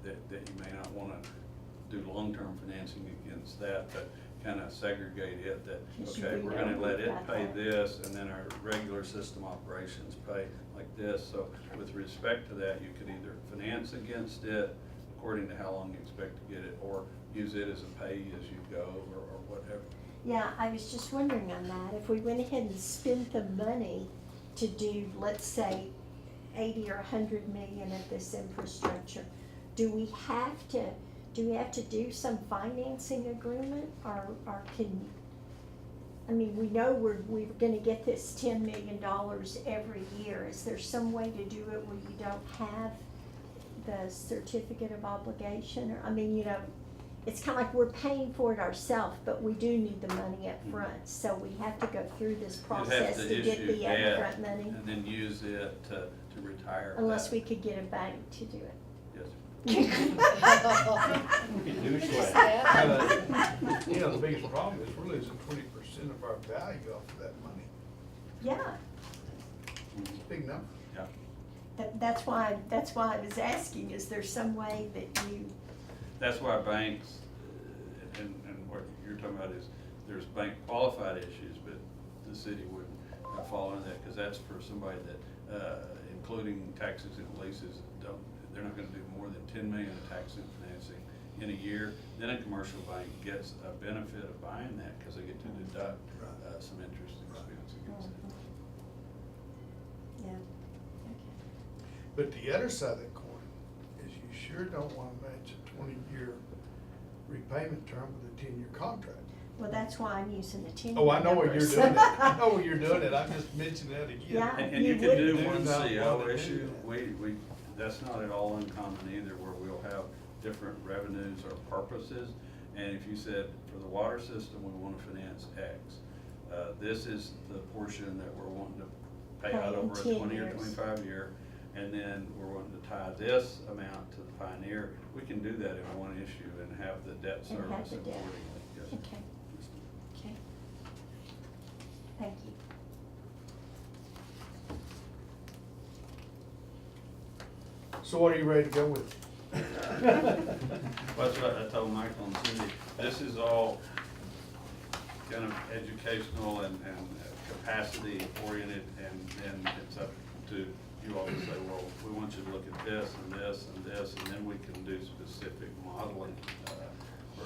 that you may not wanna do long-term financing against that, but kind of segregate it that, Because okay, we we're know gonna let we've it got pay that. this, and then our regular system operations pay like this. So with respect to that, you could either finance against it. Of according to how long you expect to get it, or use it as a pay-as-you-go, or whatever. Yeah, I was just wondering on that, if we went ahead and spent the money to do, let's say, 80 or 100 million of this infrastructure, do we have to do some financing agreement, or can, I mean, we know we're gonna get this $10 million every year. Is there some way to do it where you don't have the certificate of obligation? Or, I mean, you know, it's kinda like we're paying for it ourselves, but we do need the money up front. So we have to go through this process to get issue the debt upfront money. And then use it to retire. Unless that. we could get a bank to do it. Yes. We can do sweat. You know, the biggest problem is we're losing 20% of our value off of that money. Yeah, It's a big number. Yeah. that's why I was asking, is there some way that you, That's why banks, and what you're talking about is, there's bank qualified issues, but the city wouldn't fall into that, because that's for somebody that, including taxes and leases, they're not gonna do more than 10 million of tax and financing in a year. Then a commercial bank gets a benefit of buying that, because they get to deduct, some interest expense against it. yeah, But the other side of the coin is you sure don't wanna match a 20-year repayment term with a 10-year contract. well, that's why I'm using the 10-year Oh, I know what you're numbers. doing it. I know what you're doing it. I'm just mentioning that again. Yeah. And You you can do wouldn't one do not CO wanna do issue, that. that's not at all uncommon either, where we'll have different revenues or purposes. And if you said, for the water system, we wanna finance X, this is the portion that we're wanting to pay out Pay in over a 10 20 or years. 25 year, and then we're wanting to tie this amount to the Pioneer. We can do that in one issue and have the debt And have service the debt. accordingly, yes. Okay, okay. Thank you. So what are you ready to go with? Well, that's what I told Michael and Cindy, this is all kind of educational and capacity oriented, and then it's up to you all to say, well, we want you to look at this and this and this, and then we can do specific modeling for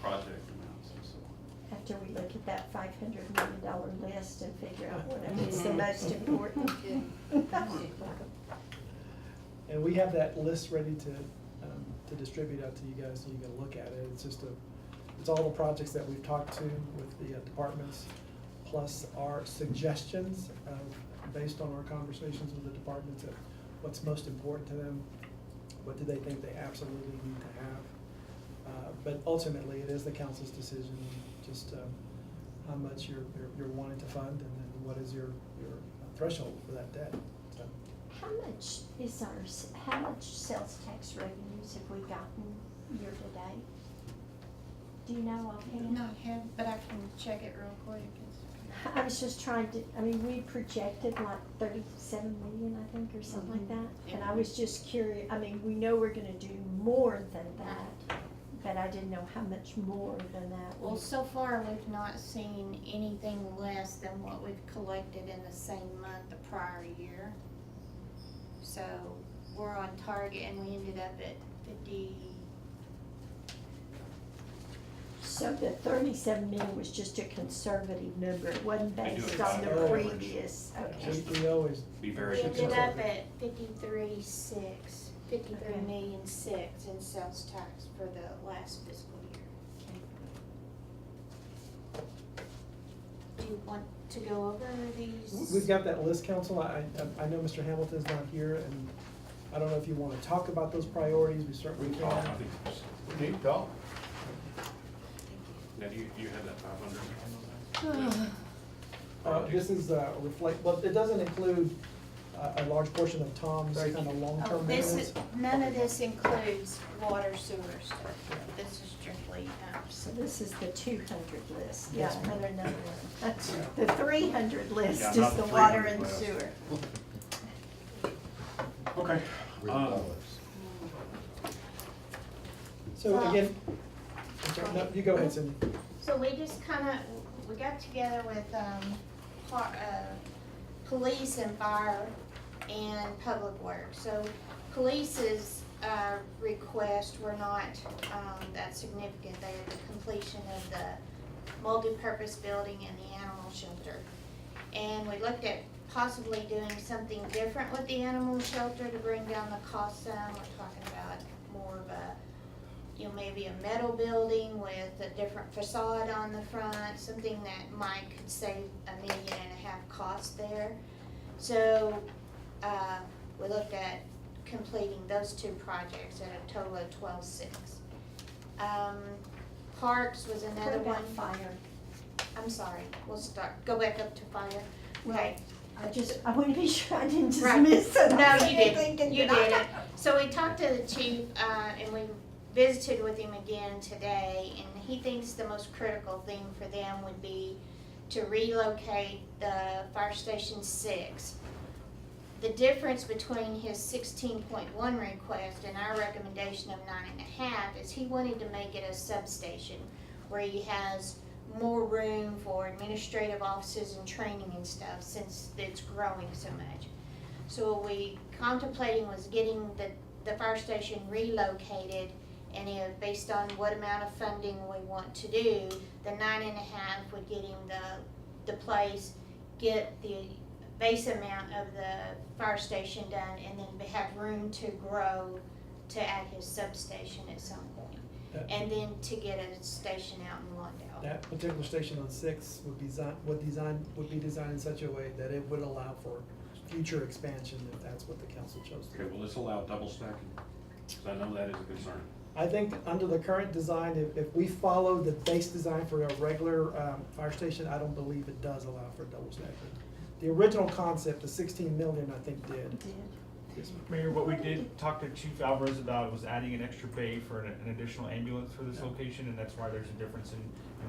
project amounts and so on. After we look at that $500 million list and figure out what is the most important. And we have that list ready to distribute out to you guys, so you can look at it. It's all the projects that we've talked to with the departments, plus our suggestions based on our conversations with the departments of what's most important to them, what do they think they absolutely need to have. But ultimately, it is the council's decision, just how much you're wanting to fund, and then what is your threshold for that debt. So, How much sales tax revenues have we gotten year to date? Do you know offhand? Not have, but I can check it real quick. I was just trying to, I mean, we projected like 37 million, I think, or something like that. And I was just curious, I mean, we know we're gonna do more than that, but I didn't know how much more than that. Well, so far, we've not seen anything less than what we've collected in the same month the prior year. So we're on target, and we ended up at 50. So the 37 million was just a conservative number, it wasn't We do based it on by the average. previous, okay. we always, Be We very ended successful. up at 53,6 in sales tax for the last fiscal year. Do you want to go over these? we've got that list, council. I know Mr. Hamilton's not here, and I don't know if you want to talk about those priorities, we certainly We can. talk, I think, We need to talk. now, do you have that 500? This is reflect, well, it doesn't include a large portion of Tom's Thank kind of you. Oh, long-term this maintenance. is, none of this includes water sewer stuff. This is strictly, So this is the 200 list, yeah, Yes, ma'am. another one. That's, the 300 list Yeah, is not the the water 300 and list. sewer. Okay. So again, I'm sorry, no, you go ahead, Cindy. so we just kinda, we got together with, police and fire and public works. So police is requests were not, that significant. They are the completion of the multi-purpose building and the animal shelter. And we looked at possibly doing something different with the animal shelter to bring down the cost some. We're talking about more of a, maybe a metal building with a different facade on the front, something that Mike could save $1.5 million cost there. So, we looked at completing those two projects at a total of 12.6. Parks was another What one. about fire? I'm sorry, go back up to fire. Okay. I want to be sure I didn't just Right. miss it. No, I'm you sitting didn't, thinking, you did I? didn't. So we talked to the chief, and we visited with him again today, and he thinks the most critical thing for them would be to relocate the Fire Station 6. The difference between his 16.1 request and our recommendation of 9.5 is he wanted to make it a substation where he has more room for administrative offices and training and stuff since it's growing so much. So what we contemplating was getting the fire station relocated, and if, based on what amount of funding we want to do, the 9.5 would get him the place, get the base amount of the fire station done, and then have room to grow to add his substation at some point. And then to get a station out in Lawndale. That particular station on 6 would be designed in such a way that it would allow for future expansion if that's what the council chose to do. Okay, will this allow double stacking? Because I know that is a concern. I think under the current design, if we follow the base design for a regular fire station, I don't believe it does allow for double stacking. The original concept, the 16 million, I think did. Yes, ma'am. Mayor, what we did talk to Chief Alvarez about was adding an extra bay for an additional ambulance for this location, and that's why there's a difference in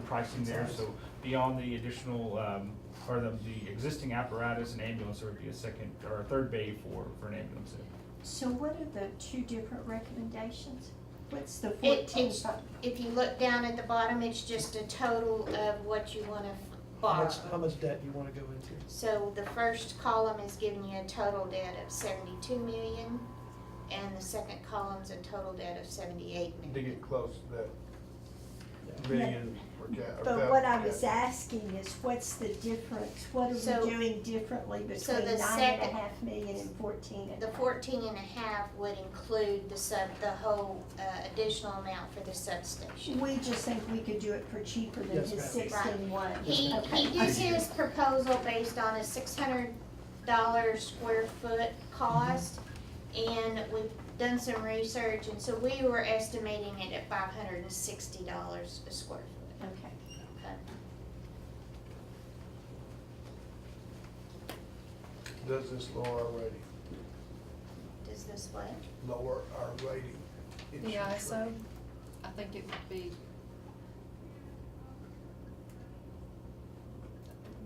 pricing there. So beyond the additional, or the existing apparatus and ambulance, there would be a second or a third bay for an ambulance. So what are the two different recommendations? What's the 14? If you look down at the bottom, it's just a total of what you wanna borrow. How much debt you want to go into? So the first column is giving you a total debt of 72 million, and the second column's a total debt of 78 To million. get close to that Yeah. million or But what I was asking is, what's the difference? What are So- we doing differently so between the 9.5 million and 14 and The 14.5 would include the whole additional amount for the substation. We just think we could do it for cheaper than Yes, his ma'am. 16.1. He Okay. did his proposal based on a $600 square foot cost, and we've done some research, and so we were estimating it at $560 a square foot. Okay. Okay. Does this lower our rating? Does this what? Lower our rating? The ISO, I think it would be,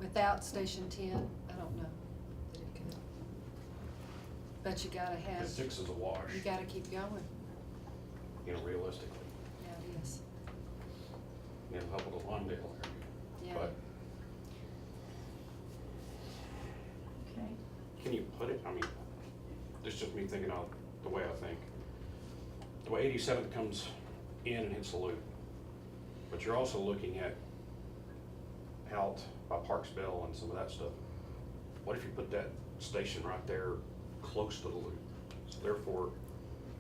without Station 10, I don't know that it could. But you gotta The have, 6 is a wash, you gotta keep going, realistically. yeah, it is, It'll help with the Lawndale area. yeah. But Okay. can you put it, I mean, this is just me thinking out the way I think. The way 87th comes in and hits the loop, but you're also looking at out by Parksville and some of that stuff. What if you put that station right there close to the loop? So therefore,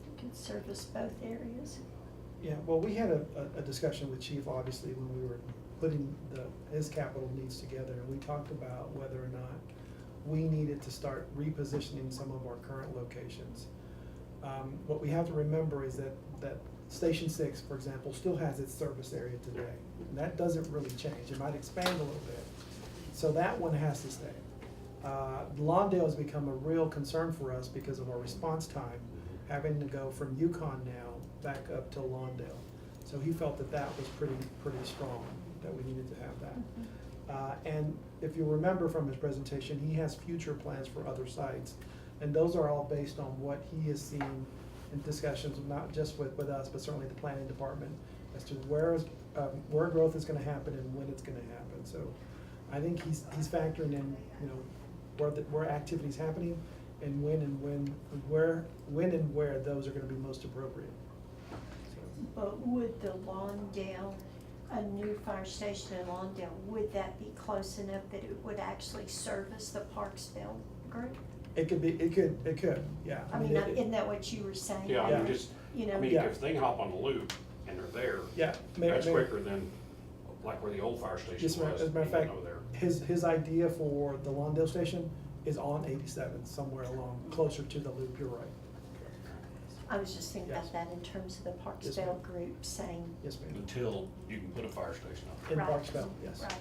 You can service both areas. Yeah, well, we had a discussion with Chief, obviously, when we were putting his capital needs together, and we talked about whether or not we needed to start repositioning some of our current locations. What we have to remember is that Station 6, for example, still has its service area today. And that doesn't really change. It might expand a little bit. So that one has to stay. Lawndale has become a real concern for us because of our response time, having to go from Yukon now back up to Lawndale. So he felt that was pretty strong, that we needed to have that. And if you remember from his presentation, he has future plans for other sites. And those are all based on what he has seen in discussions, not just with us, but certainly the planning department, as to where growth is gonna happen and when it's gonna happen. So I think he's factoring in, where activity's happening and when and where those are gonna be most appropriate. So, But would the Lawndale, a new fire station in Lawndale, would that be close enough that it would actually service the Parksville group? it could, yeah. I mean, it- isn't that what you were saying? Yeah, I Yeah. mean, just, You know, I mean, Yeah. if they can hop on the loop and they're there, Yeah. that's quicker than, like where the old fire station Yes, was. ma'am. As a matter of even fact, though they're- his idea for the Lawndale station is on 87, somewhere along, closer to the loop, you're right. I was just thinking Yes. about that in terms of the Yes, ma'am. Parksville group saying, Yes, ma'am. Until you can put a fire station on. In right. Parksville, yes. Right.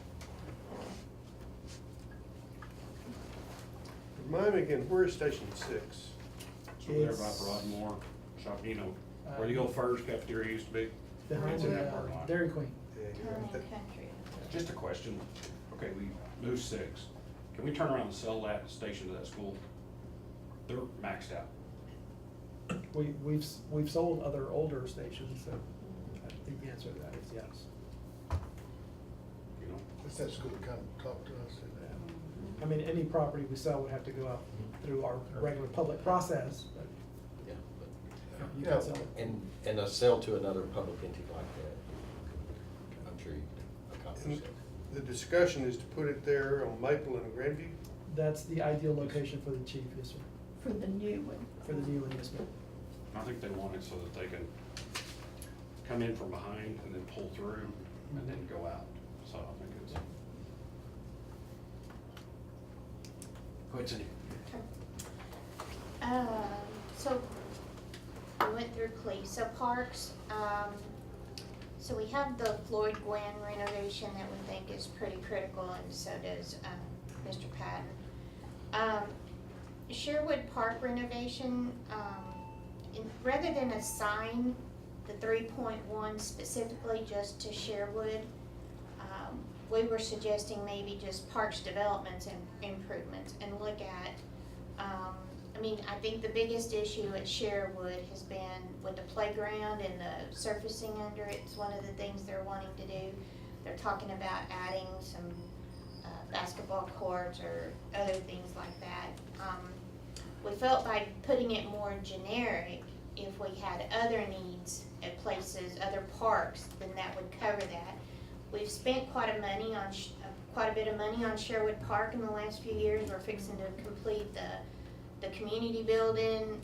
Remind me again, where is Station 6? So there by It's- Broadmoor, shop, you know, where the old Furs cafeteria used to be. Behind It's in that parking lot. Dairy Queen. Yeah, you're Town right. and country. Just a question, okay, we moved 6, can we turn around and sell that station to that school? They're maxed out. We've sold other older stations, so I think the answer to that is yes. You know, Let's have school come talk to us. I mean, any property we sell would have to go out through our regular public process, but Yeah, you Yeah. can sell it. and a sale to another public entity like that, I'm sure you can accomplish that. The discussion is to put it there on Maple and Grandview? That's the ideal location for the chief, yes, sir, For the new one. for the new enlistment. I think they want it so that they can come in from behind and then pull through and then go out, so I think it's. Go ahead, Cindy. So we went through police, so parks, so we have the Floyd Gwen renovation that we think is pretty critical, and so does, Mr. Patton. Sherwood Park renovation, rather than assign the 3.1 specifically just to Sherwood, we were suggesting maybe just parks developments and improvements and look at, I mean, I think the biggest issue at Sherwood has been with the playground and the surfacing under it. It's one of the things they're wanting to do. They're talking about adding some basketball courts or other things like that. We felt by putting it more generic, if we had other needs at places, other parks, then that would cover that. We've spent quite a bit of money on Sherwood Park in the last few years. We're fixing to complete the community building.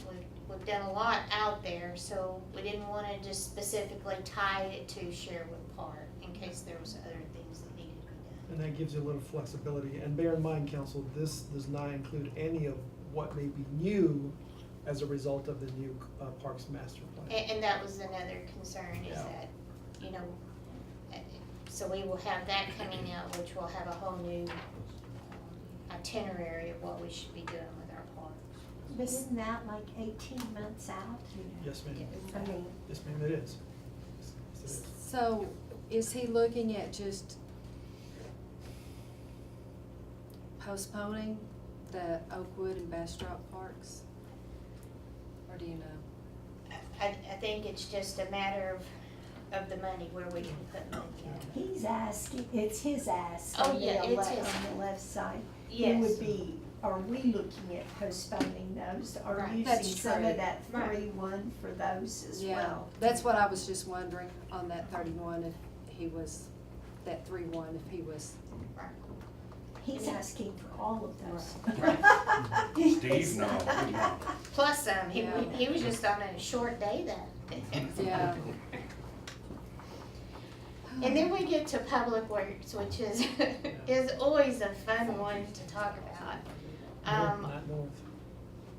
We've done a lot out there, so we didn't wanna just specifically tie it to Sherwood Park in case there was other things that needed to be done. And that gives you a little flexibility. And bear in mind, council, this does not include any of what may be new as a result of the new Parks Master Plan. And that was another concern, is Yeah. that, you know, so we will have that coming out, which will have a whole new itinerary of what we should be doing with our parks. But isn't that like 18 months out? Yes, ma'am. I mean, Yes, ma'am, it is. Yes, it is. So is he looking at just postponing the Oakwood and Bastrop parks? Or do you know? I think it's just a matter of the money, where we can put money in. he's asking, it's his ask. Oh, on the yeah, it's le- his. On the left side. It Yes. would be, are we looking at postponing those? Or Right. using That's some true. of that Right. 3-1 for those as Yeah, well? that's what I was just wondering on that 31, if he was, that 3-1, if he was, Right. He's asking for all of those. Steve, no, no. Plus he Yeah. he was just on a short day then. yeah. And then we get to Public Works, which is always a fun one to talk about. Not north.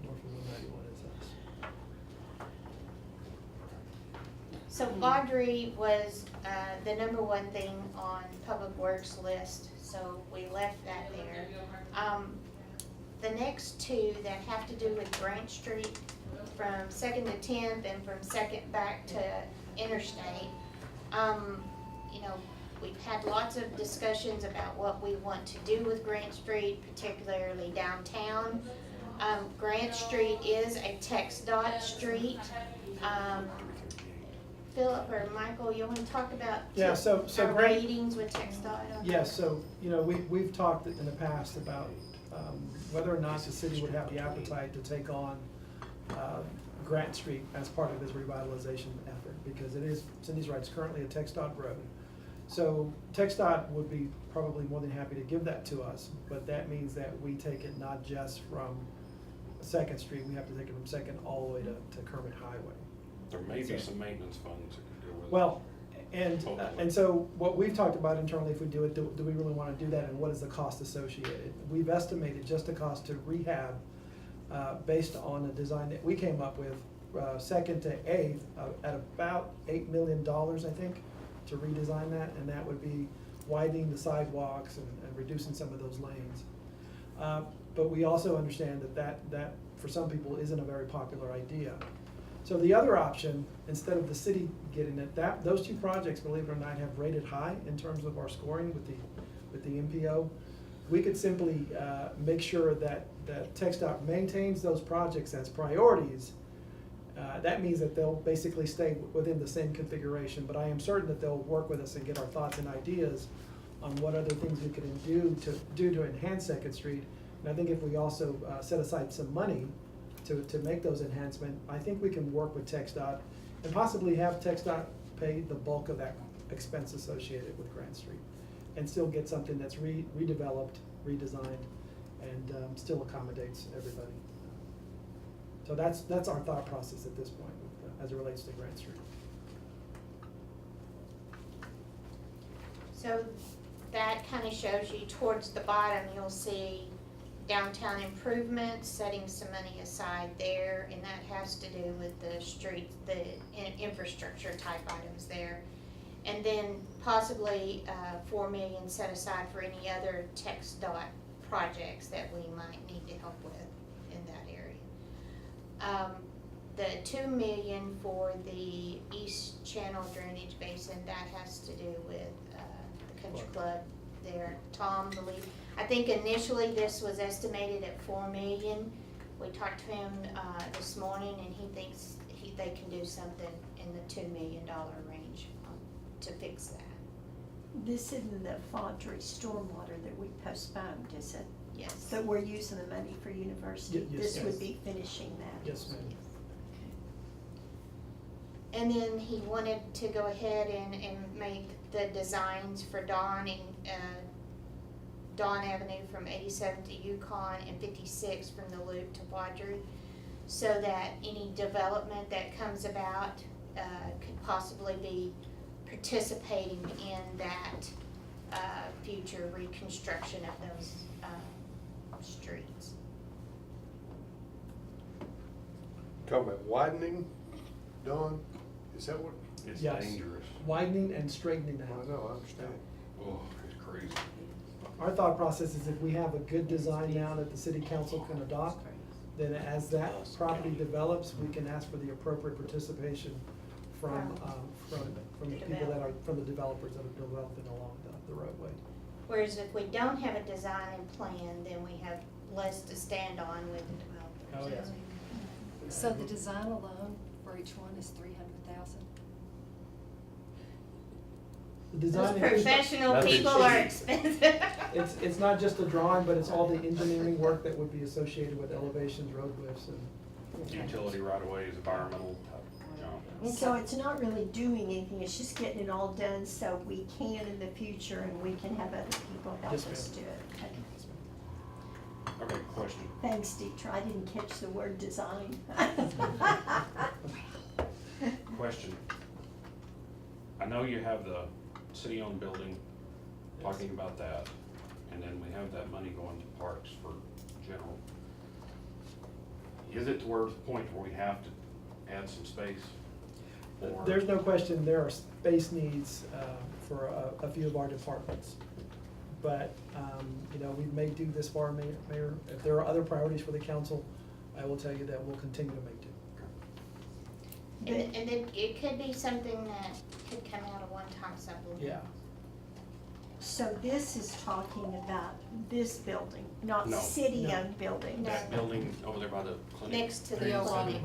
North of 191 is us. So Audrey was the number one thing on Public Works list, so we left that there. The next two that have to do with Branch Street, from 2nd to 10th and from 2nd back to Interstate. You know, we've had lots of discussions about what we want to do with Grant Street, particularly downtown. Grant Street is a TxDOT street. Philip or Michael, you wanna talk about Yeah, so our Grant- ratings with TxDOT? Yes, so, you know, we've talked in the past about whether or not the city would have the appetite to take on Grant Street as part of this revitalization effort, because it is, Cindy's right, it's currently a TxDOT road. So TxDOT would be probably more than happy to give that to us, but that means that we take it not just from Second Street, we have to take it from Second all the way to Kermit Highway. There may be some maintenance funds that could go with it. Well, and so what we've talked about internally, if we do it, do we really wanna do that, and what is the cost associated? We've estimated just the cost to rehab, based on a design that we came up with, Second to Eighth, at about $8 million, I think, to redesign that, and that would be widening the sidewalks and reducing some of those lanes. But we also understand that for some people isn't a very popular idea. So the other option, instead of the city getting it, those two projects, believe it or not, have rated high in terms of our scoring with the MPO. We could simply make sure that TxDOT maintains those projects as priorities. That means that they'll basically stay within the same configuration, but I am certain that they'll work with us and get our thoughts and ideas on what other things we could do to enhance Second Street. And I think if we also set aside some money to make those enhancements, I think we can work with TxDOT and possibly have TxDOT pay the bulk of that expense associated with Grant Street, and still get something that's redeveloped, redesigned, and still accommodates everybody. So that's our thought process at this point, as it relates to Grant Street. So that kind of shows you towards the bottom, you'll see downtown improvements, setting some money aside there, and that has to do with the streets, the infrastructure type items there. And then possibly $4 million set aside for any other TxDOT projects that we might need to help with in that area. The $2 million for the East Channel Drainage Basin, that has to do with the country club there. Tom, I think initially this was estimated at $4 million. We talked to him this morning, and he thinks they can do something in the $2 million range to fix that. This isn't the Fondry stormwater that we postponed, is it? Yes. But we're using the money for university. Yes. This would be finishing that. Yes, ma'am. And then he wanted to go ahead and make the designs for Dawn and Dawn Avenue from 87th to Yukon and 56 from the loop to Wadry, so that any development that comes about could possibly be participating in that future reconstruction of those streets. Talking about widening, Dawn, is that what? It's Yes. dangerous. Widening and straightening I out. know, I understand. Oh, it's crazy. Our thought process is if we have a good design now that the city council can adopt, then as that property develops, we can ask for the appropriate participation from the people that are, from the developers that are developing along the roadway. Whereas if we don't have a design and plan, then we have less to stand on with the developers. Oh, yeah. So the design alone for each one is 300,000? The Those design. professional Nothing people cheap. are expensive. It's not just the drawing, but it's all the engineering work that would be associated with elevations, road widths, and Utility right away is environmental, And so it's not really doing anything, it's just getting it all done so we can in the future and we can have other people help Yes, us ma'am. do it. Okay. Okay, question. Thanks, Deetra, I didn't catch the word design. Question. I know you have the city-owned building, talking about that, and then we have that money going to parks for general. Is it to where the point where we have to add some space? Or- There's no question there are space needs for a few of our departments. But, we may do this far, Mayor. If there are other priorities for the council, I will tell you that we'll continue to make do. And then it could be something that could come out of one-time supplement. Yeah. So this is talking about this building, not No. city-owned building. That building over there by the clinic, Next to the old one.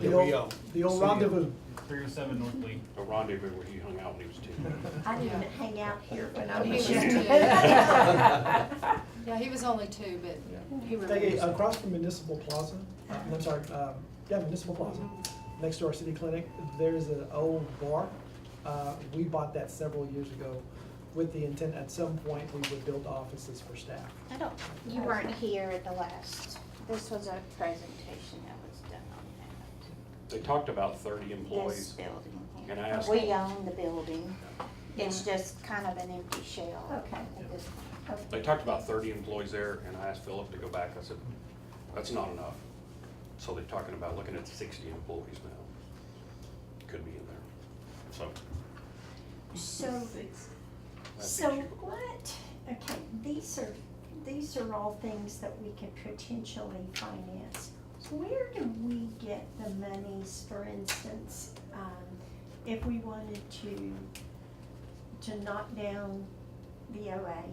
The old rendezvous. 307 North Lee. the rendezvous where he hung out when he was 10. I didn't hang out here when I He was was young. too. Yeah, he was only two, but he Hey, remembers. across from Municipal Plaza, I'm sorry, Municipal Plaza, next to our city clinic, there's an old bar. We bought that several years ago with the intent at some point we would build offices for staff. You weren't here at the last, this was a presentation that was done on They talked about 30 that. This employees. building here. And I asked We them- own the building. It's just kind of an empty shell Okay. at this point. They talked about 30 employees there, and I asked Philip to go back. I said, that's not enough. So they're talking about looking at 60 employees now. Could be in there. So. So, that'd so be achievable. what, okay, these are all things that we could potentially finance. Where do we get the monies, for instance, if we wanted to knock down the OA?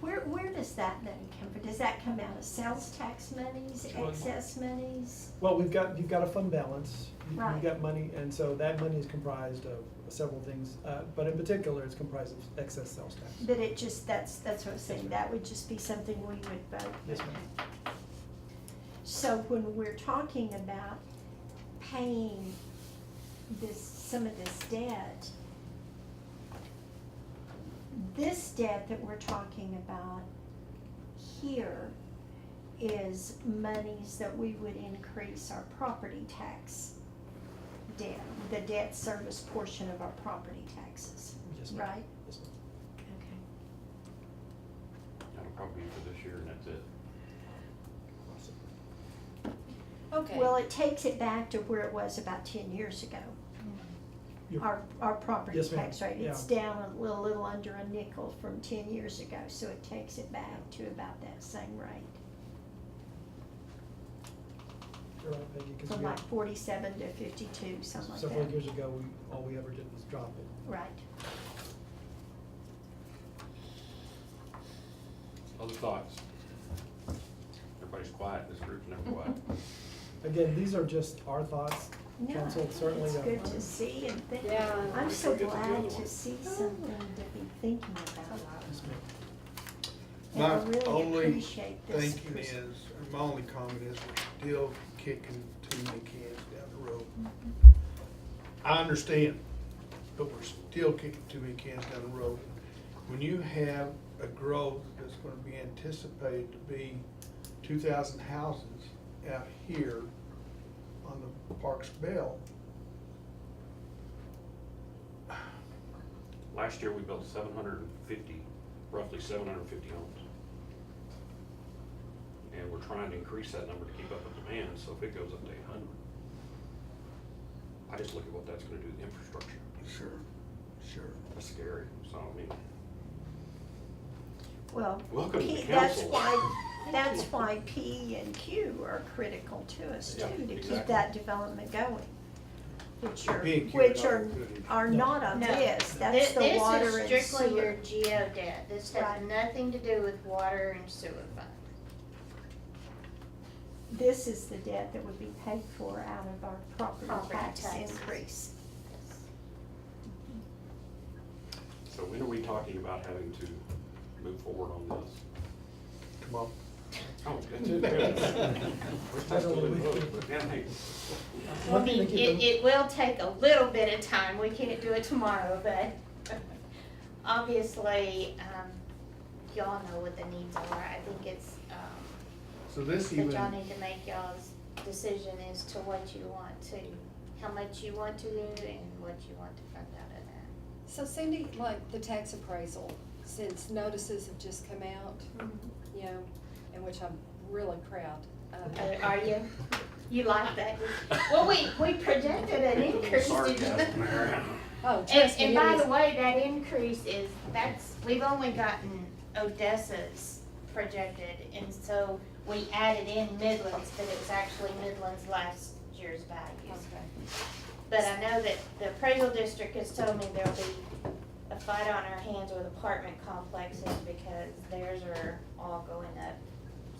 Where does that money come from? Does that come out of sales tax monies, excess monies? Well, you've got a fund balance, Right. you've got money, and so that money is comprised of several things, but in particular, it's comprised of excess sales tax. But it just, that's what I'm saying, that would just be something we would vote. Yes, ma'am. So when we're talking about paying some of this debt that we're talking about here is monies that we would increase our property tax debt, the debt service portion of our property taxes, Yes, ma'am. right? Yes, ma'am. Okay. That'll probably be for this year, and that's it. Okay. Well, it takes it back to where it was about 10 years ago. You're- Our property Yes, ma'am. tax rate, it's Yeah. down a little under a nickel from 10 years ago, so it takes it back to about that same rate. You're right, Peggy, 'cause From we like had- 47 to 52, something like several that. years ago, all we ever did was drop it. Right. Other thoughts? Everybody's quiet, this group's never quiet. Again, these are just our thoughts. No, Council certainly. it's good to see and think. Yeah. I'm so Good to glad do. to see something to be thinking about. Yes, ma'am. And I My really only appreciate this. thinking is, or my only comment is, we're still kicking too many cans down the road. I understand, but we're still kicking too many cans down the road. When you have a growth that's gonna be anticipated to be 2,000 houses out here on the Parks Bell, Last year, we built 750, roughly 750 homes. And we're trying to increase that number to keep up with demand, so if it goes up to 800, I just look at what that's gonna do to the infrastructure. sure. That's scary, so I mean, Well, Welcome to the that's council. why P and Q are critical to us Yeah, too, to keep exactly. that development going. Which are, P and Q which are are, not included. are No. not on No. this, that's the water and This is strictly sewer. your geo debt. This has Right. nothing to do with water and sewer fund. This is the debt that would be paid for out of our property Property tax taxes. increase. so when are we talking about having to move forward on this? Come on. Oh, that's it. We're supposed to move, but yeah, hey, One thing to keep in- It will take a little bit of time. We can't do it tomorrow, but obviously, y'all know what the needs are. I think it's, So this that even, y'all need to make y'all's decision as to what you want to, how much you want to do and what you want to fund out of that. So Cindy, like the tax appraisal, since notices have just come out, you know, in which I'm really proud. Are you? You like that? Well, we projected an increase. sorry, did you? Jeff, Mary. Oh, And, trust me, and it by is- the way, that increase is, we've only gotten Odessa's projected, and so we added in Midland's, but it was actually Midland's last year's values. Okay. But I know that the appraisal district has told me there'll be a fight on our hands with apartment complexes because theirs are all going up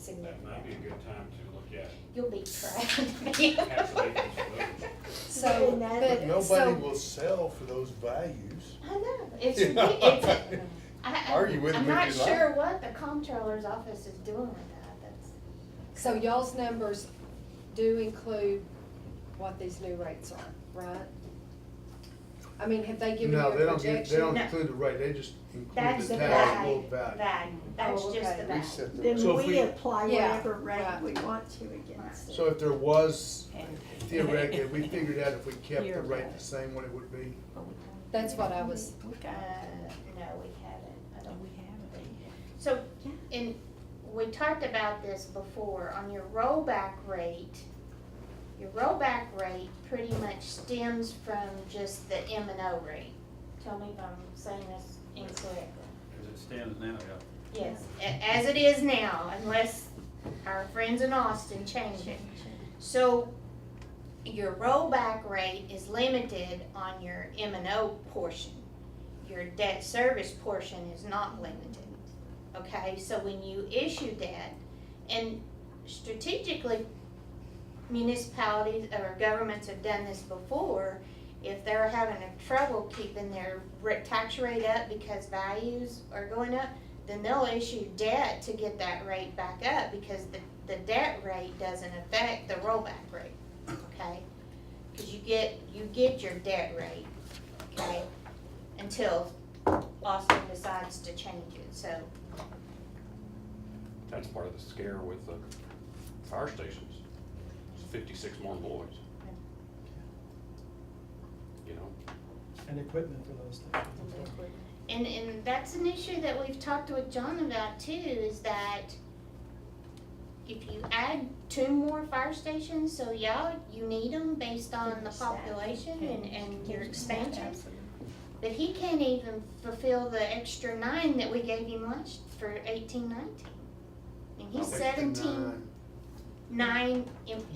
That might be a significantly. good time to look at You'll be proud of me. tax abatements for those. So, And that- but, Nobody so, will sell for those values. I know, it's ridiculous. Argue with I'm them if not you like. sure what the comptroller's office is doing with that, that's. So y'all's numbers do include what these new rates are, right? I mean, have they given you No, a they don't projection? No. include the rate, they just include That's the the taxable value, value. that's Oh, just okay. the We value. set the Then So if we we- apply Yeah, whatever rate right. we want to against it. So if there was, theoretically, we figured out if we kept the rate the same, what it would be. That's what I was, No, we haven't, I don't. So, and we talked about this before, on your rollback rate pretty much stems from just the M and O rate. Tell me if I'm saying this incorrectly. As it stands now, yeah. Yes, as it is now, unless our friends in Austin change it. So your rollback rate is limited on your M and O portion. Your debt service portion is not limited. Okay, so when you issue debt, and strategically, municipalities or governments have done this before, if they're having a trouble keeping their tax rate up because values are going up, then they'll issue debt to get that rate back up, because the debt rate doesn't affect the rollback rate, okay? Cause you get your debt rate, okay, until Austin decides to change it, so. That's part of the scare with the fire stations. It's 56 more employees. You know, And equipment for those things. And that's an issue that we've talked with John about too, is that if you add 2 more fire stations, so yeah, you need them based on the population and your expansion. But he can't even fulfill the extra 9 that we gave him last for 18-19. And he's 9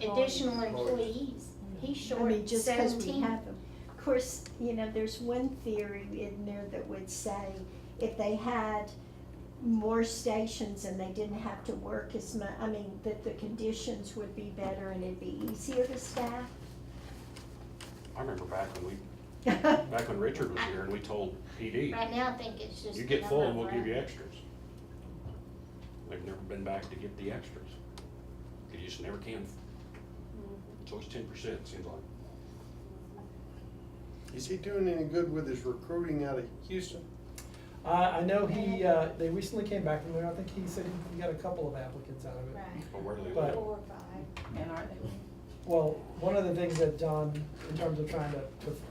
additional employees. He's I short mean, just because we 17. have them. Of course, you know, there's one theory in there that would say if they had more stations and they didn't have to work as much, I mean, that the conditions would be better and it'd be easier to staff. I remember back when Richard was here and we told PD, Right now, I think it's just. you get the full and number we'll of give you runs. extras. They've never been back to get the extras. You just never can. It's always 10%, it seems like. Is he doing any good with his recruiting out of Houston? I know they recently came back from there. I think he said he got a couple of applicants out of it. Right. But where do they But- live? 4 or 5. And are they? Well, one of the things that John, in terms of trying to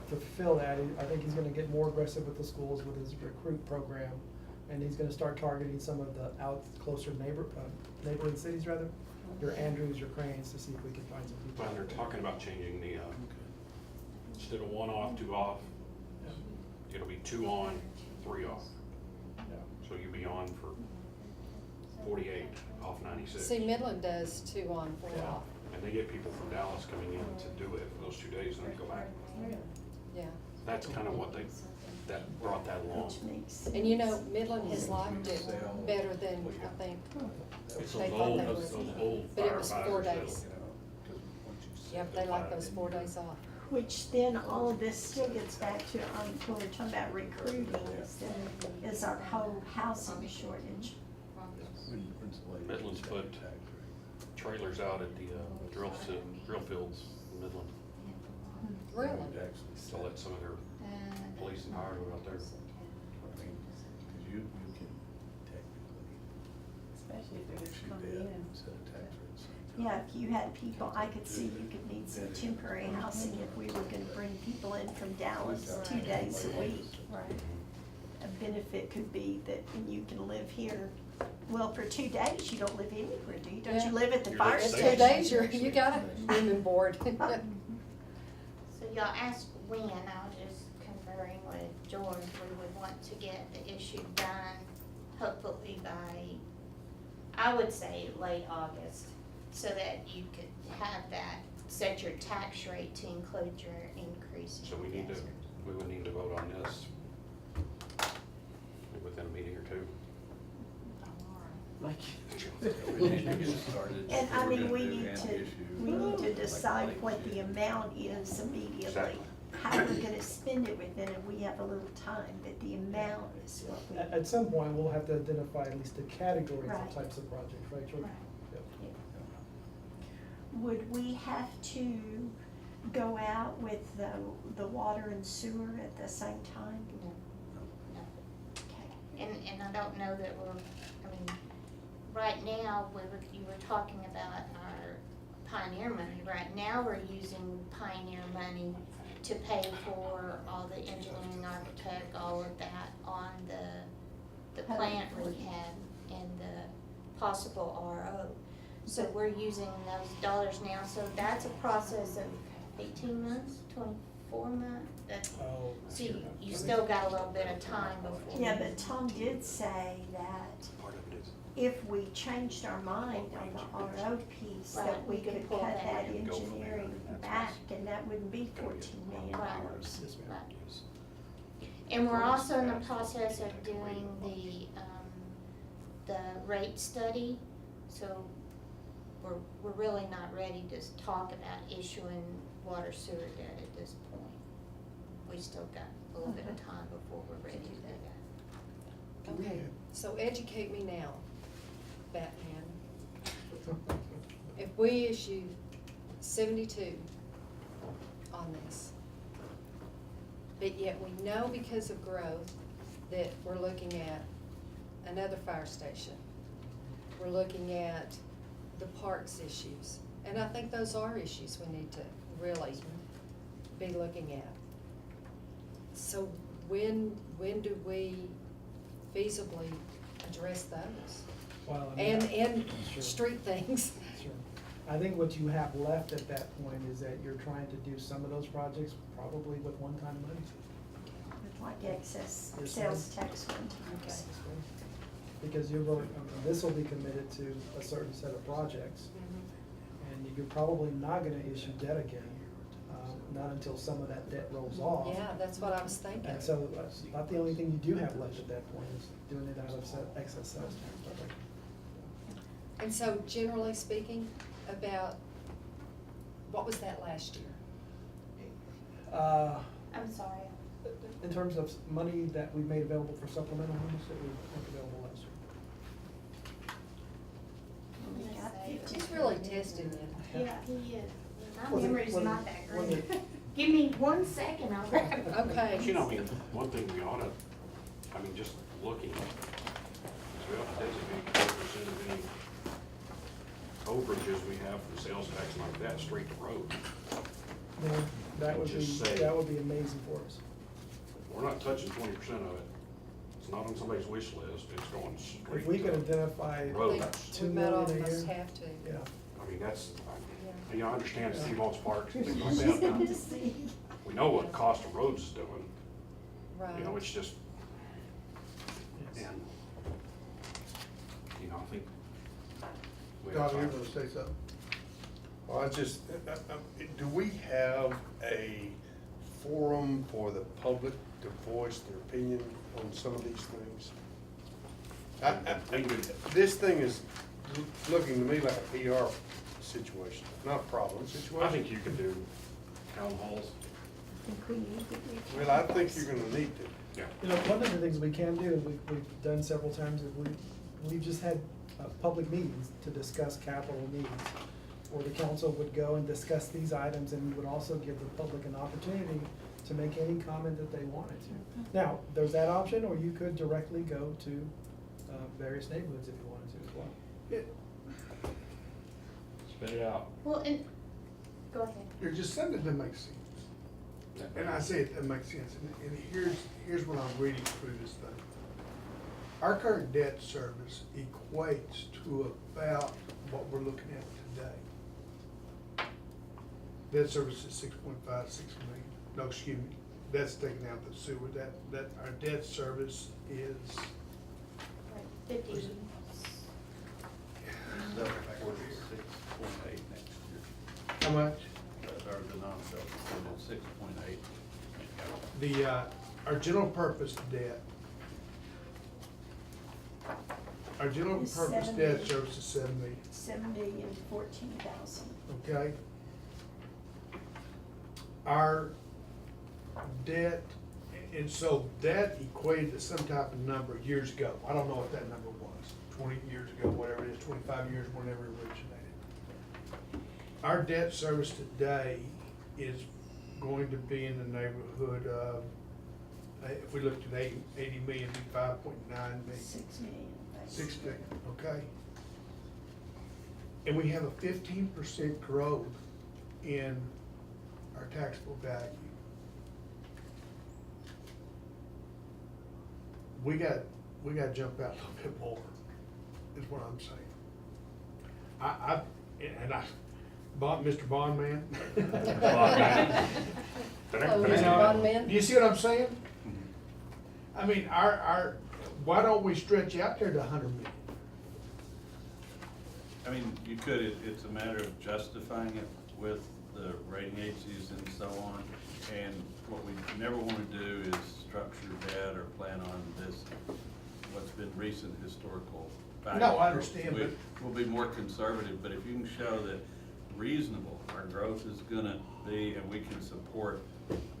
fulfill that, I think he's gonna get more aggressive with the schools with his recruit program. And he's gonna start targeting some of the closer neighboring cities rather, your Andrews, your Cranes, to see if we can find some people. Well, they're talking about changing the, instead of 1 off, 2 off, it'll be 2 on, 3 off. Yeah. So you'll be on for 48 off 96. see, Midland does 2 on, 4 Yeah. off, And they get people from Dallas coming in to do it for those 2 days and then go back. yeah. That's kind of what that brought that along. Which makes sense. And you know, Midland has liked it better than, I think, It's They those thought old, they those would. old But it was 4 firefighters that'll- days. Yep, they like those 4 days off. Which then all of this still gets back to, when we're talking about recruiting, is our whole housing shortage. Midland's put trailers out at the drill fields in Midland Really? to let some of their police and fire go out there. Especially if they're just coming in. Yeah, if you had people, I could see you could need some temporary housing if we were gonna bring people in from Dallas 2 days a week. Right. A benefit could be that you can live here, well, for 2 days, you don't live anywhere, do you? Don't Yeah. you live at the You're fire at It's the 2 station? days, you got a room and board. So y'all asked when, I was just conferring with George, we would want to get the issue done, hopefully by, I would say, late August, so that you could have that, set your tax rate to include your increase in So we would need to vote on this within a meeting or 2. Like. And I mean, we need to decide what the amount is immediately. Exactly. how we're gonna spend it within it, we have a little time, but the amount is what we. At some point, we'll have to identify at least the categories Right. of types of projects, right, George? Right. Yep. Would we have to go out with the water and sewer at the same time? No. Okay. And I don't know that we're, I mean, right now, you were talking about our Pioneer money. Right now, we're using Pioneer money to pay for all the engineering, architect, all of that on the plant rehab and the possible RO. So we're using those dollars now, so that's a process of 18 months, 24 months. Oh, So you still got a little bit of time before. Yeah, but Tom did say that Part of it is. if we changed our mind on the RO piece, that Right, we we could could pull cut that that and go from there. engineering back, and that wouldn't be $14 million. Yes, ma'am. Right. And we're also in the process of doing the rate study, so we're really not ready to talk about issuing water sewer debt at this point. We still got a little bit of time before we're ready to do that. Okay, so educate me now, Batman. If we issue 72 on this, but yet we know because of growth that we're looking at another fire station, we're looking at the parks issues, and I think those are issues we need to really be looking at. So when do we feasibly address those? Well, I mean, And Sure. street things. Sure. I think what you have left at that point is that you're trying to do some of those projects probably with one-time money. With like excess Yes, sales ma'am. tax one time. Because you're going, I mean, this will be committed to a certain set of projects, and you're probably not gonna issue debt again, not until some of that debt rolls off. Yeah, that's what I was thinking. And so that's about the only thing you do have left at that point is doing it out of excess sales tax. And so generally speaking, about, what was that last year? I'm sorry. In terms of money that we made available for supplemental monies that we make available last year. We got 50. He's really testing it. Yeah, he is. My Was it- memory's was not it- that was great. it- Give me 1 second, I'll grab it. Okay. But you know, I mean, one thing we ought to, I mean, just looking, is we ought to designate 4% of any overages we have from sales tax and like that, straight to road. Yeah, that would Just be, say- that would be amazing for us. We're not touching 20% of it. It's not on somebody's wish list, it's going straight If we could to identify, I road. think 2 we might million a almost year. have to. Yeah, I mean, that's, Yeah. you know, I understand Steve wants parks and things like She's that, going to but see. we know what cost of roads is doing. Right. You know, it's just, yes. and, you know, I think. we Tom, have you're time. gonna say something? Well, I just, do we have a forum for the public to voice their opinion on some of these things? This thing is looking to me like a PR situation, not a problem situation. I think you could do town halls. I think we need to be. Well, I think you're gonna need to. Yeah. You know, one of the things we can do, and we've done several times, is we've just had public meetings to discuss capital needs. Or the council would go and discuss these items, and we would also give the public an opportunity to make any comment that they wanted to. Now, there's that option, or you could directly go to various neighborhoods if you wanted to as well. Spit it out. Well, and, go ahead. You're just something that makes sense. And I say it, that makes sense, and here's what I'm reading through this thing. Our current debt service equates to about what we're looking at today. Debt service is 6.5, 6 million, no, excuse me, that's taking out the sewer, that, our debt service is, 50. Six point eight next year. how much? Or the non-self-funded 6.8. Our general purpose debt, our general Is purpose 7 debt million. service is 7 million. 7,014,000. Okay? Our debt, and so that equated to some type of number years ago. I don't know what that number was, 20 years ago, whatever it is, 25 years, whenever it originated. Our debt service today is going to be in the neighborhood of, if we looked at 80 million, be 5.9 million. 6 million. 6 million, okay? And we have a 15% growth in our taxable value. We got to jump out a little bit more, is what I'm saying. Mr. Bondman. Hello, Mr. Bondman. Do you see what I'm saying? I mean, why don't we stretch out there to 100 million? I mean, you could, it's a matter of justifying it with the rating agencies and so on. And what we never want to do is structure debt or plan on this, what's been recent historical facts. No, I understand, but. We'll be more conservative, but if you can show that reasonable, our growth is gonna be, and we can support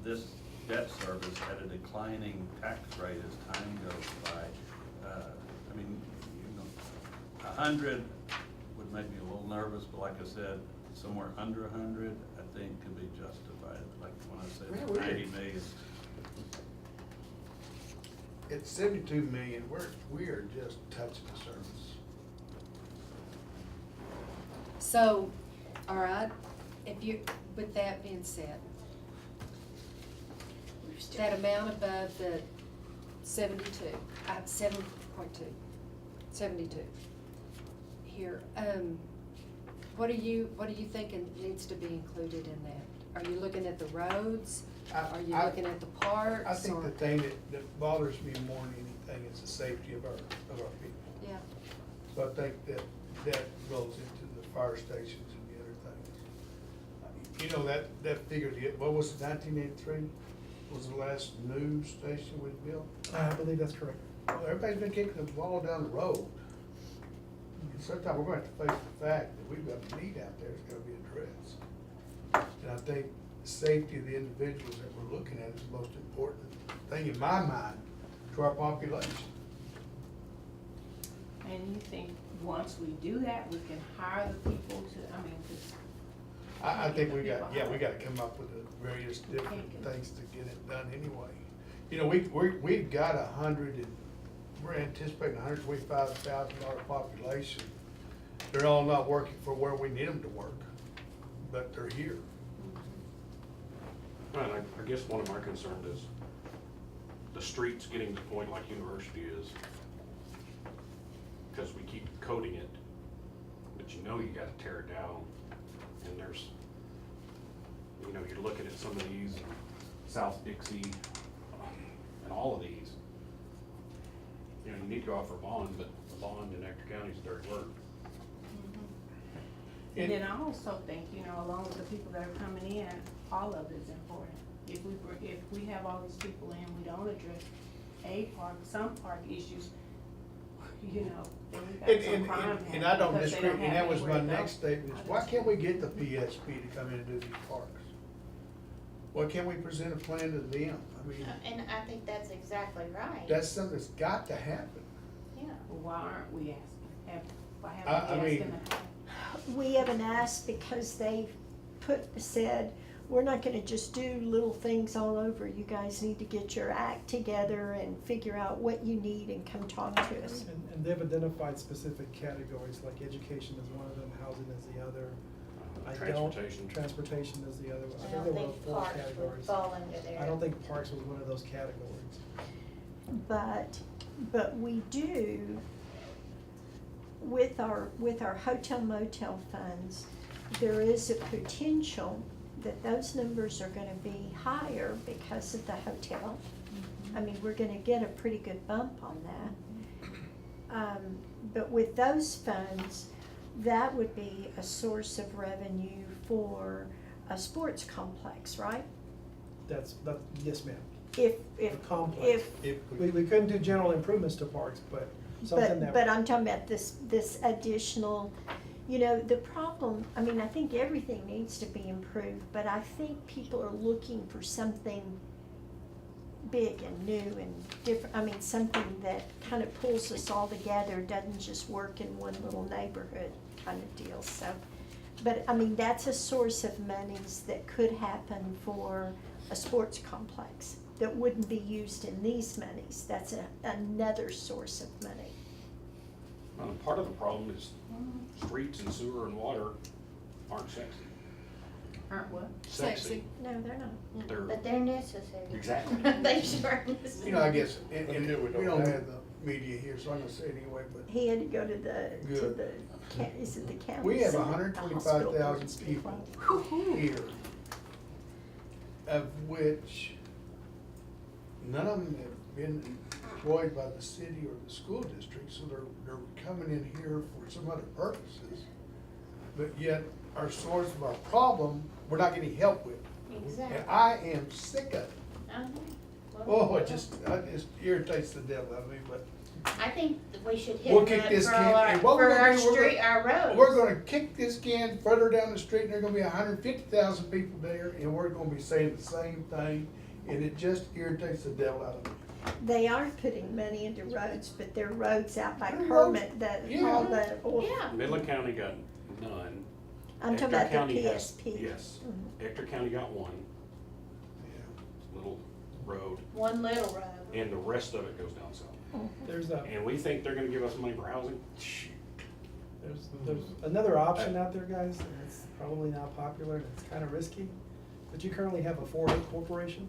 this debt service at a declining tax rate as time goes by. I mean, 100 would make me a little nervous, but like I said, somewhere under 100, I think could be justified, like when I said 90 million. At 72 million, we are just touching the surface. So, all right, if you, with that being said, that amount above the 72, 7.2, 72. Here, what are you thinking needs to be included in that? Are you looking at the roads? Are you looking at the parks? I think or- the thing that bothers me more than anything is the safety of our people. Yeah, So I think that rolls into the fire stations and the other things. You know, that figure, what was it, 1983 was the last news station we built? I believe that's correct. Well, everybody's been kicking the ball down the road. And sometime we're going to have to face the fact that we've got a need out there that's got to be addressed. And I think the safety of the individuals that we're looking at is the most important thing in my mind to our population. And you think once we do that, we can hire the people to, I mean, 'cause I think we got to come up with the various different things to get it done anyway. You know, we've got 100 and we're anticipating $125,000 population. They're all not working for where we need them to work, but they're here. Well, I guess one of my concerns is the streets getting to the point like University is, because we keep coating it, but you know you gotta tear it down, and there's, you know, you're looking at some of these, South Dixie, and all of these. You know, you need to go out for a bond, but the bond in Ector County is dirty work. and then I also think, you know, along with the people that are coming in, all of it is important. If we have all these people in, we don't address some park issues, you know, then we got some crime happening. And I don't because they disagree, and that have was my anywhere to go. next statement, is why can't we get the PSP to come in and do these parks? Why can't we present a plan to them? I mean, And I think that's exactly right. that's something that's got to happen. Yeah. Well, why aren't we asking? Why I haven't we mean- asked them? We haven't asked because they've said, we're not gonna just do little things all over. You guys need to get your act together and figure out what you need and come talk to us. And they've identified specific categories, like education is one of them, housing is the other. Transportation is the other. I I think don't there were think 4 parks would categories. fall under there. I don't think parks was one of those categories. But we do, with our hotel motel funds, there is a potential that those numbers are gonna be higher because of the hotel. I mean, we're gonna get a pretty good bump on that. But with those funds, that would be a source of revenue for a sports complex, right? Yes, ma'am. If The complex. We couldn't do general improvements to parks, but something that. But I'm talking about this additional, you know, the problem, I mean, I think everything needs to be improved, but I think people are looking for something big and new and different, I mean, something that kind of pulls us all together, doesn't just work in one little neighborhood kind of deal, so. But, I mean, that's a source of monies that could happen for a sports complex that wouldn't be used in these monies. That's another source of money. Part of the problem is streets and sewer and water aren't sexy. Aren't what? Sexy. No, they're not. They're, But they're necessary. exactly. They sure are necessary. You know, I guess, and Until we we don't don't have have the media here, so I'm gonna say it anyway, but He had to go to the, Good. is it the county? we have center? 125,000 The hospital people here, of which none of them have been employed by the city or the school district, so they're coming in here for some other purposes. But yet, our source of our problem, we're not getting help with. Exactly. And I am sick of it. Well, Oh, it just irritates the devil out of me, but I think that we should hit We'll them kick up this for can- our, and what we're for gonna our do, we're street, gonna- our roads. we're gonna kick this can further down the street, and there are gonna be 150,000 people there, and we're gonna be saying the same thing, and it just irritates the devil out of me. They are putting money into roads, but they're roads out by They're roads- Kermit, that, yeah. all the, Yeah. Midland County got none. I'm talking Ector about the County has- PSP. Yes, Mhm. Ector County got one Yeah. little road, One little road. and the rest of it goes down south. There's And we think they're gonna give us money for housing? Shoot. there's another option out there, guys, and it's probably not popular, and it's kind of risky, but you currently have a 4A corporation.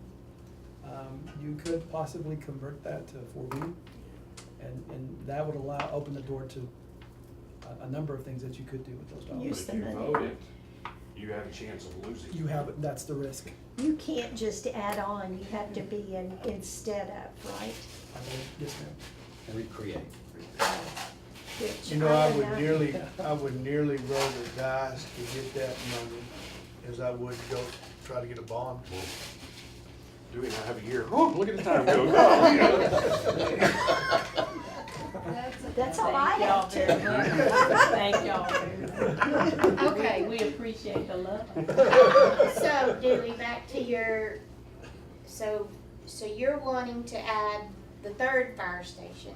You could possibly convert that to 4B, and that would open the door to a number of things that you could do with those dollars. Use But the if you money. vote it, you have a chance of losing. You have, that's the risk. You can't just add on, you have to be in instead of, right? I mean, yes, ma'am. Recreate. Which You know, I don't would nearly roll the dice to get that money as I would go try to get a bond. Do we not have a year? Oh, look at the time go. Oh, you know. That's all I have to. Thank y'all very much. Okay. We appreciate the love. So, Dewey, back to your, so you're wanting to add the third fire station,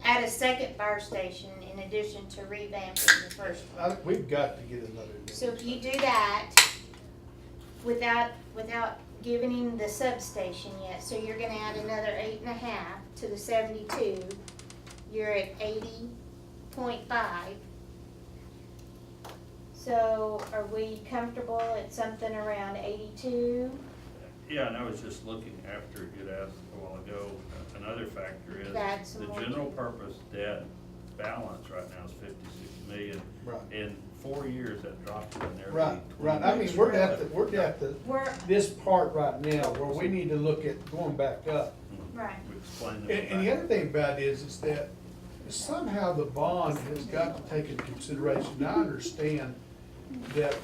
add a second fire station in addition to revamping the first one. We've got to get another. So if you do that without giving him the substation yet, so you're gonna add another 8.5 to the 72, you're at 80.5. So are we comfortable at something around 82? Yeah, and I was just looking after you asked a while ago, another factor is That's the more- general purpose debt balance right now is 56 million. Right. In 4 years, that dropped to nearly Right, 20 right. I mean, million. we're at the, We're, this part right now where we need to look at going back up. right. We explained And the other thing about it is that somehow the bond has got to take into consideration, and I understand that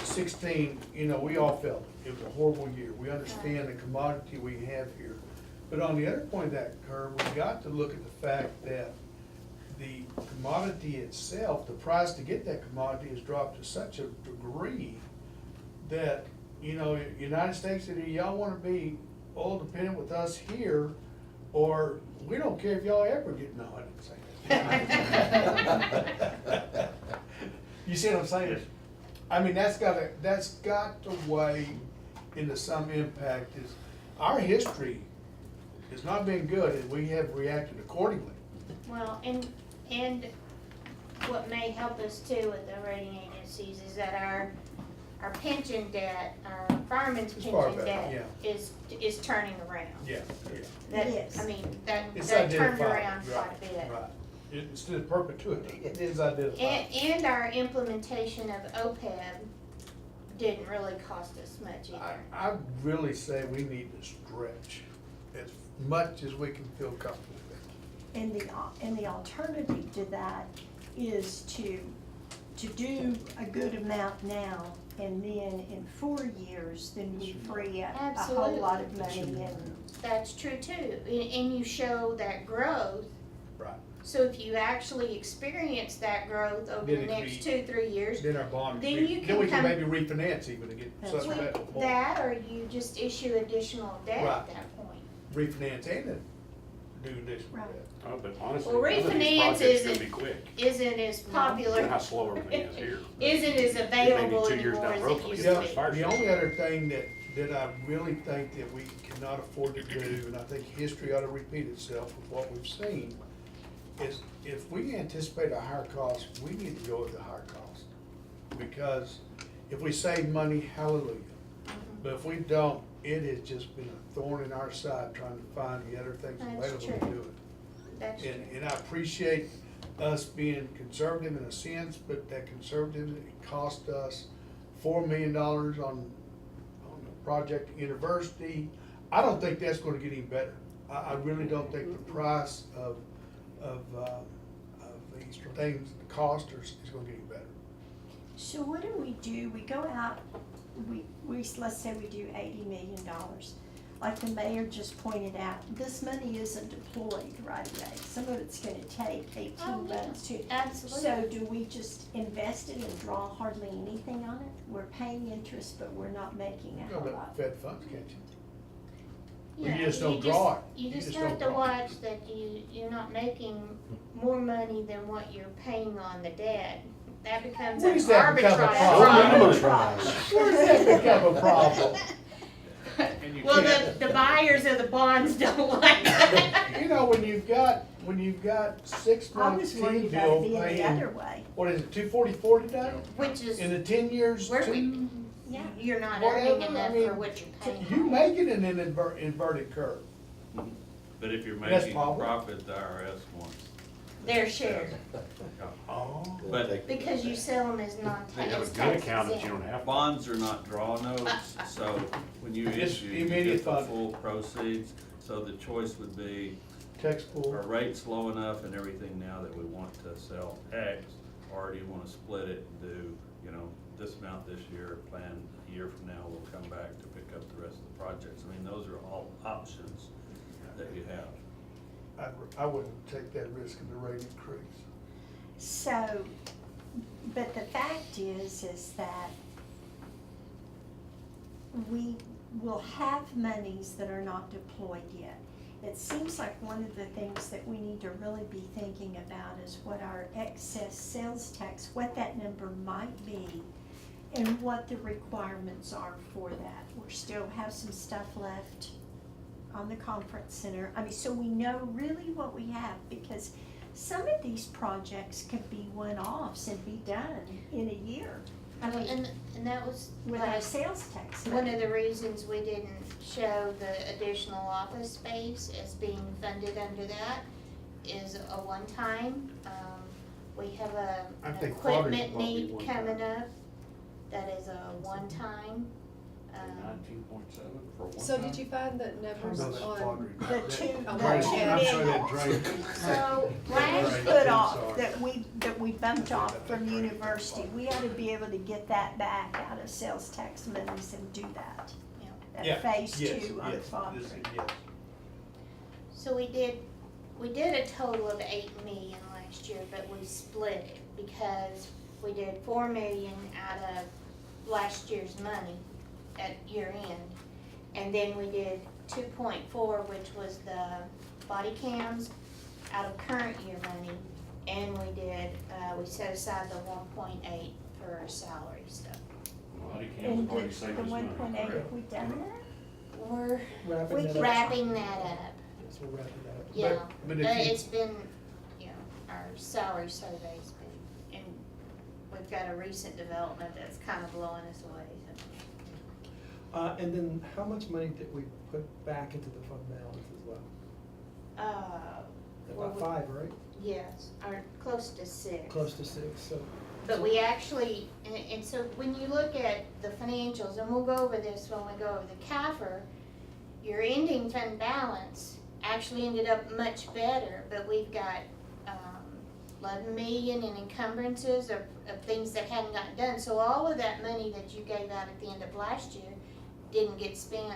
16, we all felt it was a horrible year. We understand the commodity we have here. But on the other point of that curve, we've got to look at the fact that the commodity itself, the price to get that commodity has dropped to such a degree that, United States, either y'all wanna be oil dependent with us here, or we don't care if y'all ever get, no, I didn't say that. You see what I'm saying? Yes. I mean, that's got to weigh into some impact. Is our history has not been good, and we have reacted accordingly. Well, and what may help us too with the rating agencies is that our pension debt, our fireman's It's far pension better, debt is turning around. Yeah, yeah. That, Yes. that It's turned identified, around quite right, a bit. right. It's in perpetuity, it is identified. And our implementation of OPEB didn't really cost us much either. I really say we need to stretch as much as we can feel comfortable with. And the alternative to that is to do a good amount now, and then in 4 years, then we free up a whole lot of money and That's true too, and you show that growth. Right. So if you actually experience that growth over Then the it can next be- 2-3 years, Then our bond, Then you then can we can come- maybe refinance even to get That's something with better. that, or you just issue additional debt Right. at that point. refinance and do additional Right. debt. Oh, but honestly, Well, none of these refinance projects gonna isn't- be quick. Isn't as You know how popular, slow everything is here. isn't as It may be available 2 years anymore down as the road it before used you to get be. this fire The system. only other thing that I really think that we cannot afford to do, and I think history ought to repeat itself with what we've seen, is if we anticipate a higher cost, we need to go with the higher cost. Because if we save money, hallelujah. But if we don't, it has just been a thorn in our side trying to find the other things That's available to true. do it. That's true. And I appreciate us being conservative in a sense, but that conservative, it cost us $4 million on the project university. I don't think that's gonna get any better. I really don't think the price of these things, the cost is gonna get any better. So what do? We go out, let's say we do $80 million. Like the mayor just pointed out, this money isn't deployed right away. Some of it's gonna take 18 Oh, yeah. months to. Absolutely. So do we just invest it and draw hardly anything on it? We're paying interest, but we're not making a You know, whole but lot. Fed funds, can't you? Yeah, You just don't draw it. You You just just have don't to draw it. watch that you're not making more money than what you're paying on the debt. That becomes When an does that become a arbitrage. problem? Where does that become a problem? Well, the buyers of the bonds don't like that. You know, when you've got 6 I months was worried T about it bill being the other paying, way. what is it, 244 today? Which is, In the 10 years, Where we- two, Yeah. you're not whatever, earning I enough mean, for what you're paying. you make it in an inverted curve. But if you're That's making probably- profit, the IRS wants. Their share, Oh. But because you sell them as They non-tax. have a good account that you don't have. to. bonds are not draw notes, so when you It's issue, you immediate get the funding. full proceeds. So the choice would be, Tax our pool. rate's low enough and everything now that we want to sell X, or do you wanna split it and do, this amount this year, plan a year from now, we'll come back to pick up the rest of the projects. I mean, those are all options that you have. I wouldn't take that risk of the rate increase. So, but the fact is that we will have monies that are not deployed yet. It seems like one of the things that we need to really be thinking about is what our excess sales tax, what that number might be, and what the requirements are for that. We still have some stuff left on the conference center. I mean, so we know really what we have, because some of these projects could be one-offs and be done in a year. I mean, And that was with our last, sales tax. one of the reasons we didn't show the additional office space as being funded under that is a one-time. We have I an think Florida equipment might be need one-time. coming up that is a one-time. 19.7 for one So time? did you find the numbers No, that's on? Florida. The two, Oh, the right. two I'm sorry, big that drain. So last Right, put I'm off sorry. that we bumped off from university, we ought to be able to get that back out of sales tax monies and do that. Yeah. Yeah, That phase yes, 2 on yes, Fondren. yes. So we did a total of 8 million last year, but we split it because we did 4 million out of last year's money at year end. And then we did 2.4, which was the body cams out of current year money. And we set aside the 1.8 for our salary stuff. Body cams And have already the saved us money. 1.8, have we done that? We're Wrapping that up. wrapping that up, So we're wrapping that up. yeah. but if you- It's been, our salary survey's been, and we've got a recent development that's kind of blowing us away. And then how much money did we put back into the fund balance as well? Well, About 5, right? yes, or close to 6. Close to 6, so. But we actually, and so when you look at the financials, and we'll go over this when we go over the CAFR, your ending fund balance actually ended up much better, but we've got 11 million in encumbrances of things that hadn't gotten done. So all of that money that you gave out at the end of last year didn't get spent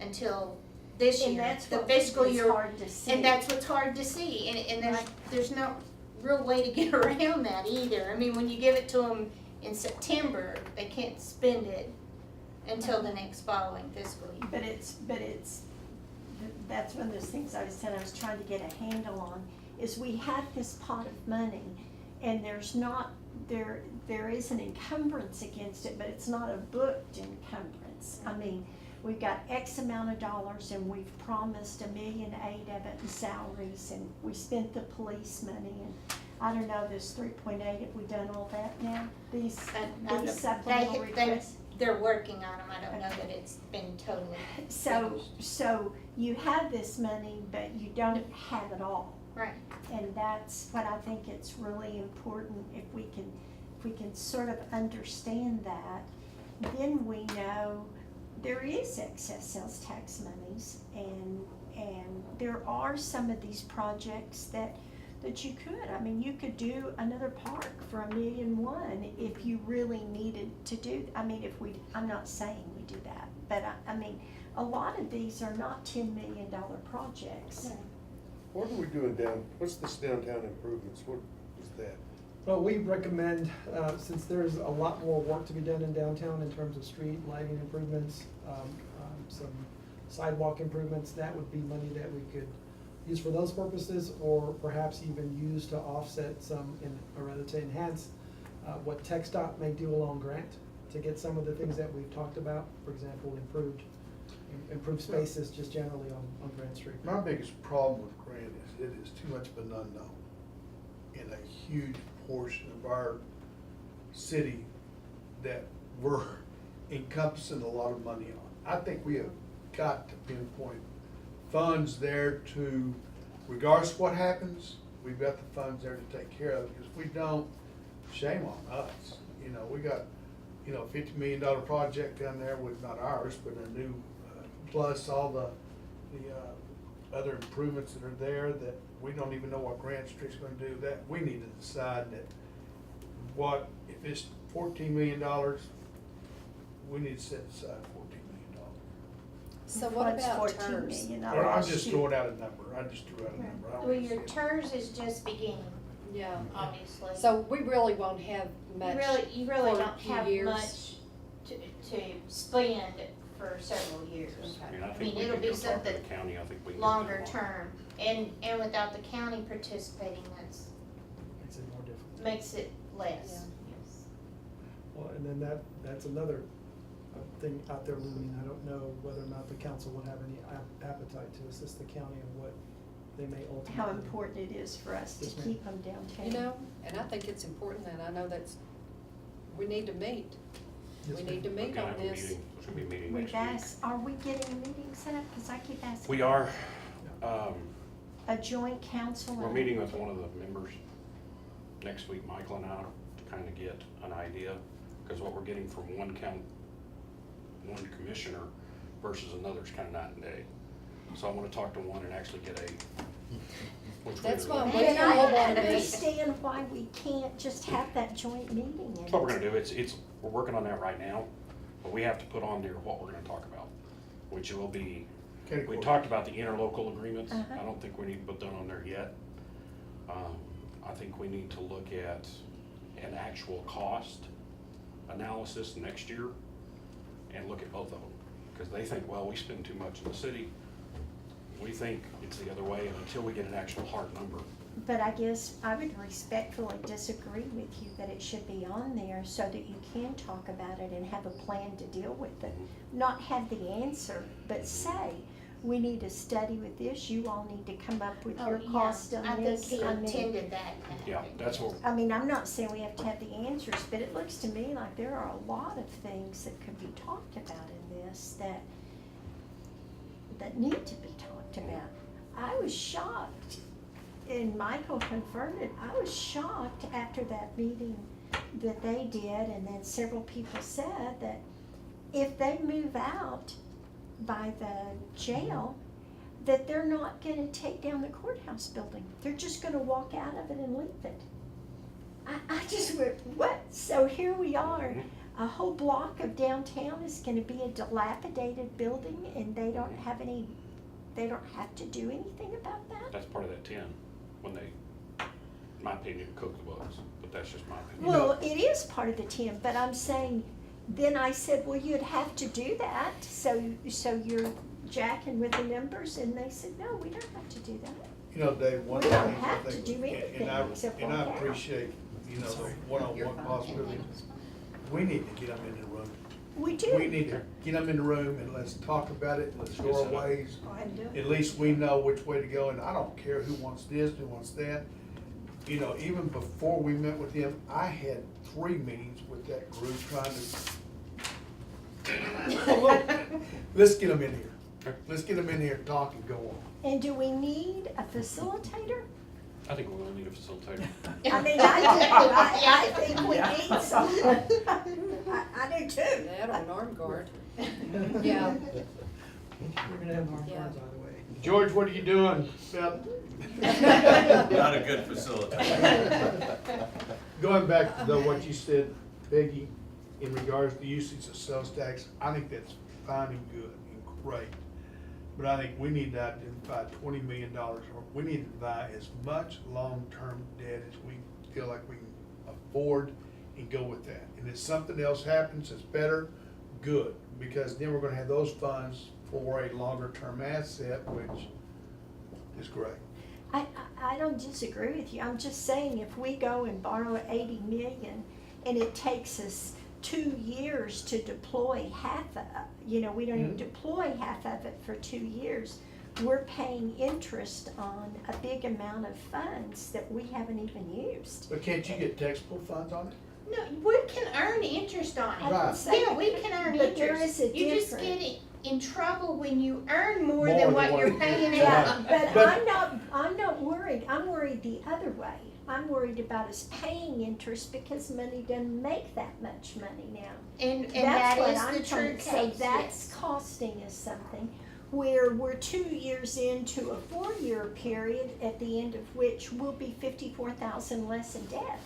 until this And year, that's the what fiscal is year. hard to see. And that's what's hard to see, and there's no real way to get around that either. I mean, when you give it to them in September, they can't spend it until the next following fiscal year. But it's that's one of those things I said I was trying to get a handle on, is we have this pot of money, and there's not, there is an encumbrance against it, but it's not a booked encumbrance. I mean, we've got X amount of dollars, and we've promised $1.8 million of it in salaries, and we spent the police money, and I don't know, this 3.8, have we done all that now? These supplemental requests? They're working on them, I don't know that it's been totally So you have this money, but you don't have it all. right. And that's what I think it's really important, if we can sort of understand that, then we know there is excess sales tax monies, and there are some of these projects that you could. I mean, you could do another park for $1.1 million if you really needed to do, I mean, I'm not saying we do that, but I mean, a lot of these are not $10 million projects. What are we doing what's this downtown improvements, what is that? Well, we recommend, since there's a lot more work to be done in downtown in terms of street lighting improvements, some sidewalk improvements, that would be money that we could use for those purposes, or perhaps even use to offset some, or rather to enhance what TxDOT may do along Grant, to get some of the things that we've talked about, for example, improved spaces just generally on Grant Street. My biggest problem with Grant is it is too much of an unknown in a huge portion of our city that we're encompassing a lot of money on. I think we have got to pinpoint funds there to, regardless of what happens, we've got the funds there to take care of it, because if we don't, shame on us. You know, we got, $50 million project down there with, not ours, but a new, plus all the other improvements that are there that we don't even know what Grant Street's gonna do, that we need to decide that if it's $14 million, we need to set aside $14 million. So what What's about 14 TERS? million? Or I'm just throwing out a number, I just threw out a number. I don't Well, wanna your see it. TERS is just beginning, Yeah. obviously. So we really won't have much. You really for a don't few have years. much to spend for several years. I mean, I I think mean, we it'll can be go talk to something the county, I think we can. longer term, and without the county participating, Makes it more difficult. makes it less, Yeah. yes. Well, and then that's another thing out there looming. I don't know whether or not the council would have any appetite to assist the county in what they may ultimately. How important it is for us to Yes, ma'am. keep them downtown. You know, and I think it's important that, I know we need to meet. Yes, We ma'am. need to We're meet gonna on have a this. meeting, there's gonna be a meeting We've next week. asked, are we getting a meeting set up? Because I keep asking. We are, A joint council. we're and- meeting with one of the members next week, Michael and I, to kind of get an idea, because what we're getting from one commissioner versus another is kind of night and day. So I want to talk to one and actually get which way That's they're why looking. we And I all don't wanna meet. understand why we can't just have that joint meeting. That's what we're gonna do, we're working on that right now, but we have to put on there what we're gonna talk about, which will be, Okay, we cool. talked about the interlocal agreements. Uh-huh. I don't think we need to put that on there yet. I think we need to look at an actual cost analysis next year and look at both of them, because they think, well, we spend too much in the city. We think it's the other way, and until we get an actual hard number. But I guess I would respectfully disagree with you that it should be on there so that you can talk about it and have a plan to deal with it. Not have the answer, but say, we need a study with this, you all need to come up with your cost on I think this. he I mean, intended that. Yeah, that's what, I mean, I'm not saying we have to have the answers, but it looks to me like there are a lot of things that could be talked about in this that need to be talked about. I was shocked, and Michael confirmed it, I was shocked after that meeting that they did, and then several people said that if they move out by the jail, that they're not gonna take down the courthouse building. They're just gonna walk out of it and leave it. I just went, what? So here we are, a whole block of downtown is gonna be a dilapidated building, and they don't have to do anything about that? that's part of that 10, when they, in my opinion, cook the books, but that's just my opinion. Well, it is part of the 10, but I'm saying, then I said, well, you'd have to do that, so jacking with the numbers, and they said, no, we don't have to do that. You know, Dave, one We of the don't things I have to think, do anything except and I walk out. appreciate, you know, the one-on-one possibility. We need to get them in the room. We do. We need to get them in the room and let's talk about it, let's go our ways. And do it. At least we know which way to go, and I don't care who wants this, who wants that. You know, even before we met with them, I had 3 meetings with that group trying to. Let's get them in here. Let's get them in here, talk and go on. And do we need a facilitator? I think we're gonna need a facilitator. I mean, I think we need someone. I do too. That or an armed guard. Yeah. We're gonna have more Yeah. cards on the way. George, what are you doing about? Not a good facilitator. Going back to what you said, Peggy, in regards to usage of sales tax, I think that's fine and good and great. But I think we need to identify $20 million, or we need to buy as much long-term debt as we feel like we can afford and go with that. And if something else happens that's better, good, because then we're gonna have those funds for a longer-term asset, which is great. I don't disagree with you. I'm just saying if we go and borrow 80 million and it takes us 2 years to deploy half of, we don't even deploy half of it for 2 years, we're paying interest on a big amount of funds that we haven't even used. But can't you get taxable funds on it? No, we can earn interest on I it. didn't Right. say Yeah, we that, can earn but there interest. is a You just difference. get in trouble when you earn more More than what you're you- paying Yeah, out. but I'm not worried. I'm worried the other way. I'm worried about us paying interest because money doesn't make that much money now. And That's that what is I'm the true trying to say. case, That's yes. costing us something, where we're 2 years into a 4-year period, at the end of which we'll be 54,000 less in debt.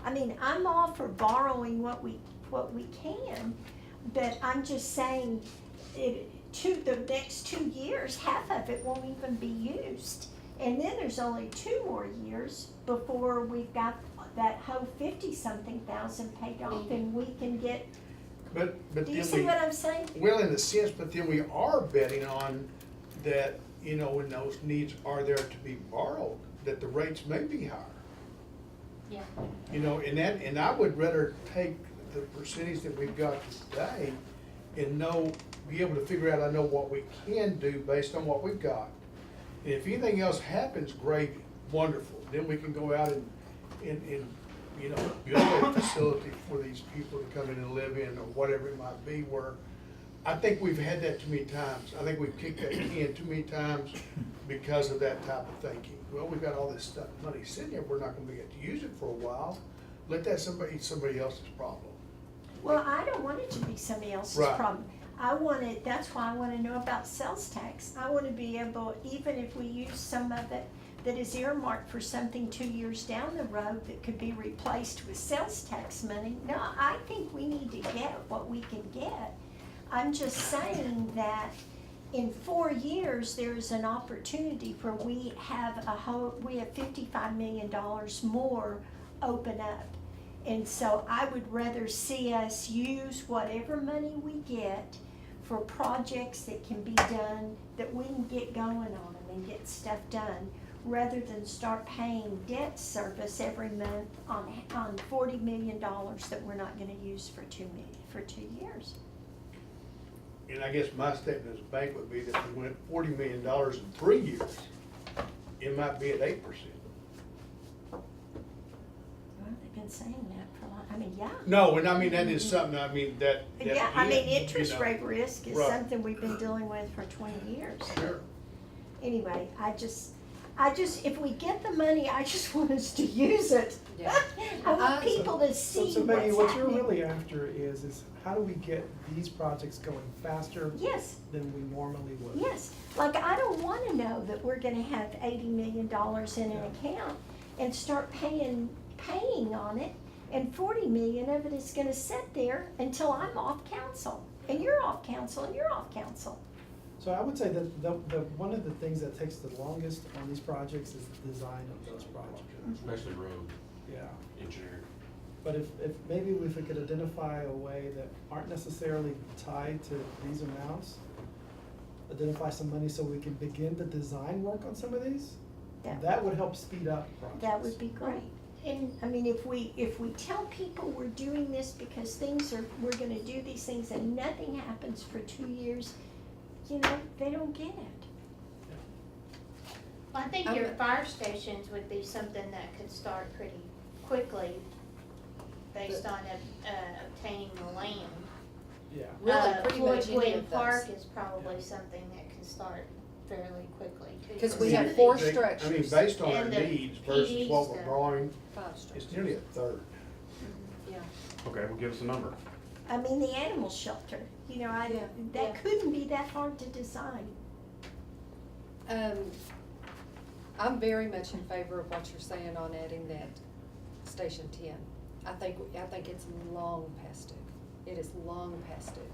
I mean, I'm all for borrowing what we can, but I'm just saying, the next 2 years, half of it won't even be used. And then there's only 2 more years before we've got that whole 50-something thousand paid off and we can get, But do you then see we, what I'm saying? well, in a sense, but then we are betting on that, when those needs are there to be borrowed, that the rates may be higher. Yeah. And I would rather take the percentage that we've got today and be able to figure out, I know what we can do based on what we've got. And if anything else happens, great, wonderful, then we can go out and build a facility for these people to come in and live in, or whatever it might be, where I think we've had that too many times. I think we've kicked that can too many times because of that type of thinking. Well, we've got all this money sitting there, we're not gonna be able to use it for a while. Let that somebody else's problem. Well, I don't want it to be somebody else's Right. problem. That's why I wanna know about sales tax. I wanna be able, even if we use some of it that is earmarked for something 2 years down the road that could be replaced with sales tax money. No, I think we need to get what we can get. I'm just saying that in 4 years, there's an opportunity where we have $55 million more open up. And so I would rather see us use whatever money we get for projects that can be done, that we can get going on them and get stuff done, rather than start paying debt service every month on $40 million that we're not gonna use for 2 years. And I guess my statement as a bank would be that if we went $40 million in 3 years, it might be at 8%. Well, they've been saying that for a long, yeah. No, and I mean, that is something, that. Yeah, I mean, interest you know. rate risk is Right. something we've been dealing with for 20 years. Sure. Anyway, I just, if we get the money, I just want us to use it. Yeah. I want people to see So Peggy, what's what you're happening. really after is how do we get these projects going faster Yes, than we normally would? yes. Like, I don't wanna know that we're gonna have $80 million in an account and start paying on it, and 40 million of it is gonna sit there until I'm off council, and you're off council, and you're off council. So I would say that the one of the things that takes the longest on these projects is the design of those projects. Especially road Yeah. engineering. But if maybe if we could identify a way that aren't necessarily tied to these amounts, identify some money so we can begin the design work on some of these, That- that would help speed up projects. That would be great. And, I mean, if we tell people we're doing this because we're gonna do these things and nothing happens for 2 years, you know, they don't get it. Well, I think your fire stations would be something that could start pretty quickly based on obtaining the land. Yeah. Really, pretty much any Floyd of those. Park is probably something that can start fairly quickly too. 'Cause we have 4 I mean, structures. based on our And the needs versus PD what we're stuff. borrowing, 5 structures. it's nearly a third. Yeah. Okay, well, give us a number. I mean, the animal shelter, you know, Yeah. that couldn't be that hard to design. I'm very much in favor of what you're saying on adding that Station 10. I think it's long past it. It is long past it.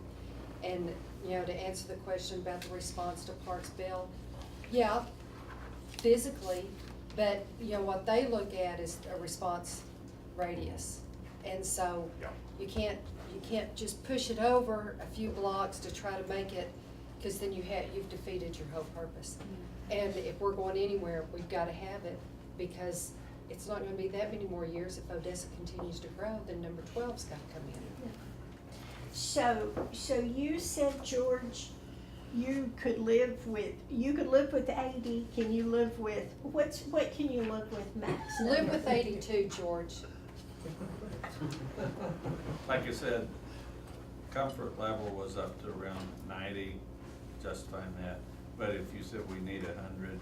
And, you know, to answer the question about the response to Parks Bill, yeah, physically, but, you know, what they look at is a response radius. And so, Yeah. you can't just push it over a few blocks to try to make it, cause then you've defeated your whole purpose. And if we're going anywhere, we've gotta have it, because it's not gonna be that many more years. If Odessa continues to grow, then number 12's gotta come in. So you said, George, you could live with 80, can you live with, what can you live with, Max? Live with 82, George. Like I said, comfort level was up to around 90, justifying that. But if you said we need 100,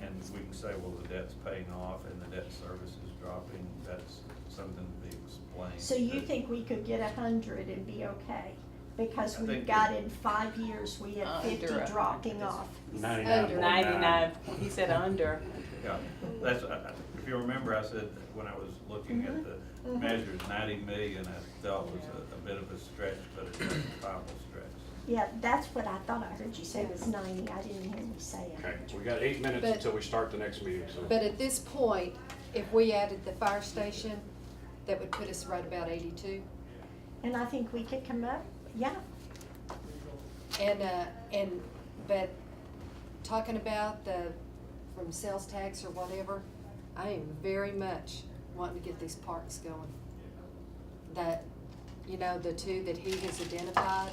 and we can say, well, the debt's paying off and the debt service is dropping, that's something to be explained. So you think we could get 100 and be okay? Because I we've think got in 5 years, we had Under 50 100. dropping off. 99.9. 99, he said under. Yeah, that's, if you remember, I said when I was looking at the measures, 90 million, I felt was a bit of a stretch, but it's a justifiable stretch. Yeah, that's what I thought I heard you say was 90, I didn't hear you say it. Okay, we got 8 minutes But- until we start the next meeting, so. But at this point, if we added the fire station, that would put us right about 82. And I think we could come up, yeah, But talking about from sales tax or whatever, I am very much wanting to get these parks going. That, you know, the 2 that he has identified,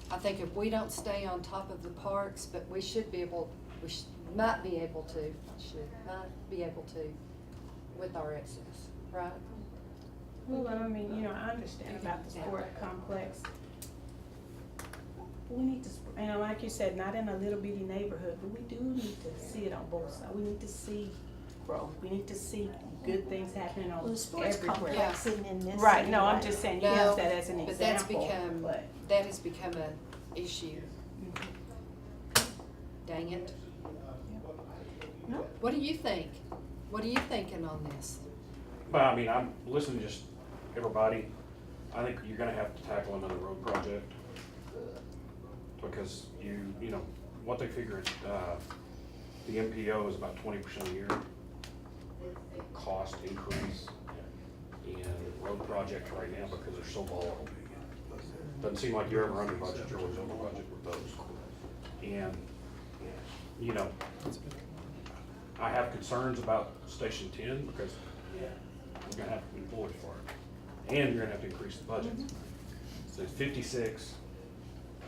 I think if we don't stay on top of the parks, but we might be able to with our excess, right? Well, I mean, you know, I understand about the sport complex. We need to, you know, like you said, not in a little bitty neighborhood, but we do need to see it on both sides. We need to see growth. We need to see good things happening on well, the sports everywhere. complex isn't in this. Right, no, I'm anyway. just saying, you No, use that as an but that's example, that has become an issue. Dang it. No. What do you think? What are you thinking on this? But I mean, I'm listening to just everybody. I think you're gonna have to tackle another road project. Because you know, what they figure is, the MPO is about 20% a year cost increase in road projects right now because they're so volatile. Doesn't seem like you're ever under budget, you're always over budget with those. And, you know, I have concerns about Station 10 because you're gonna have employees for it. And you're gonna have to increase the budget. So it's 56, so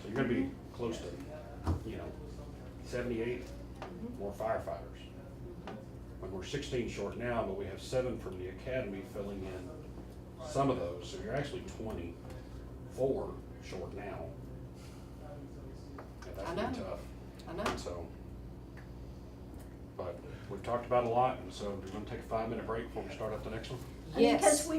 you're gonna be close to, you know, 78 more firefighters. When we're 16 short now, but we have 7 from the academy filling in some of those, so you're actually 24 short now. And that's I gonna be know. tough. I know. So, but we've talked about a lot, and so we're gonna take a 5-minute break before we start up the next one. Yes. Because we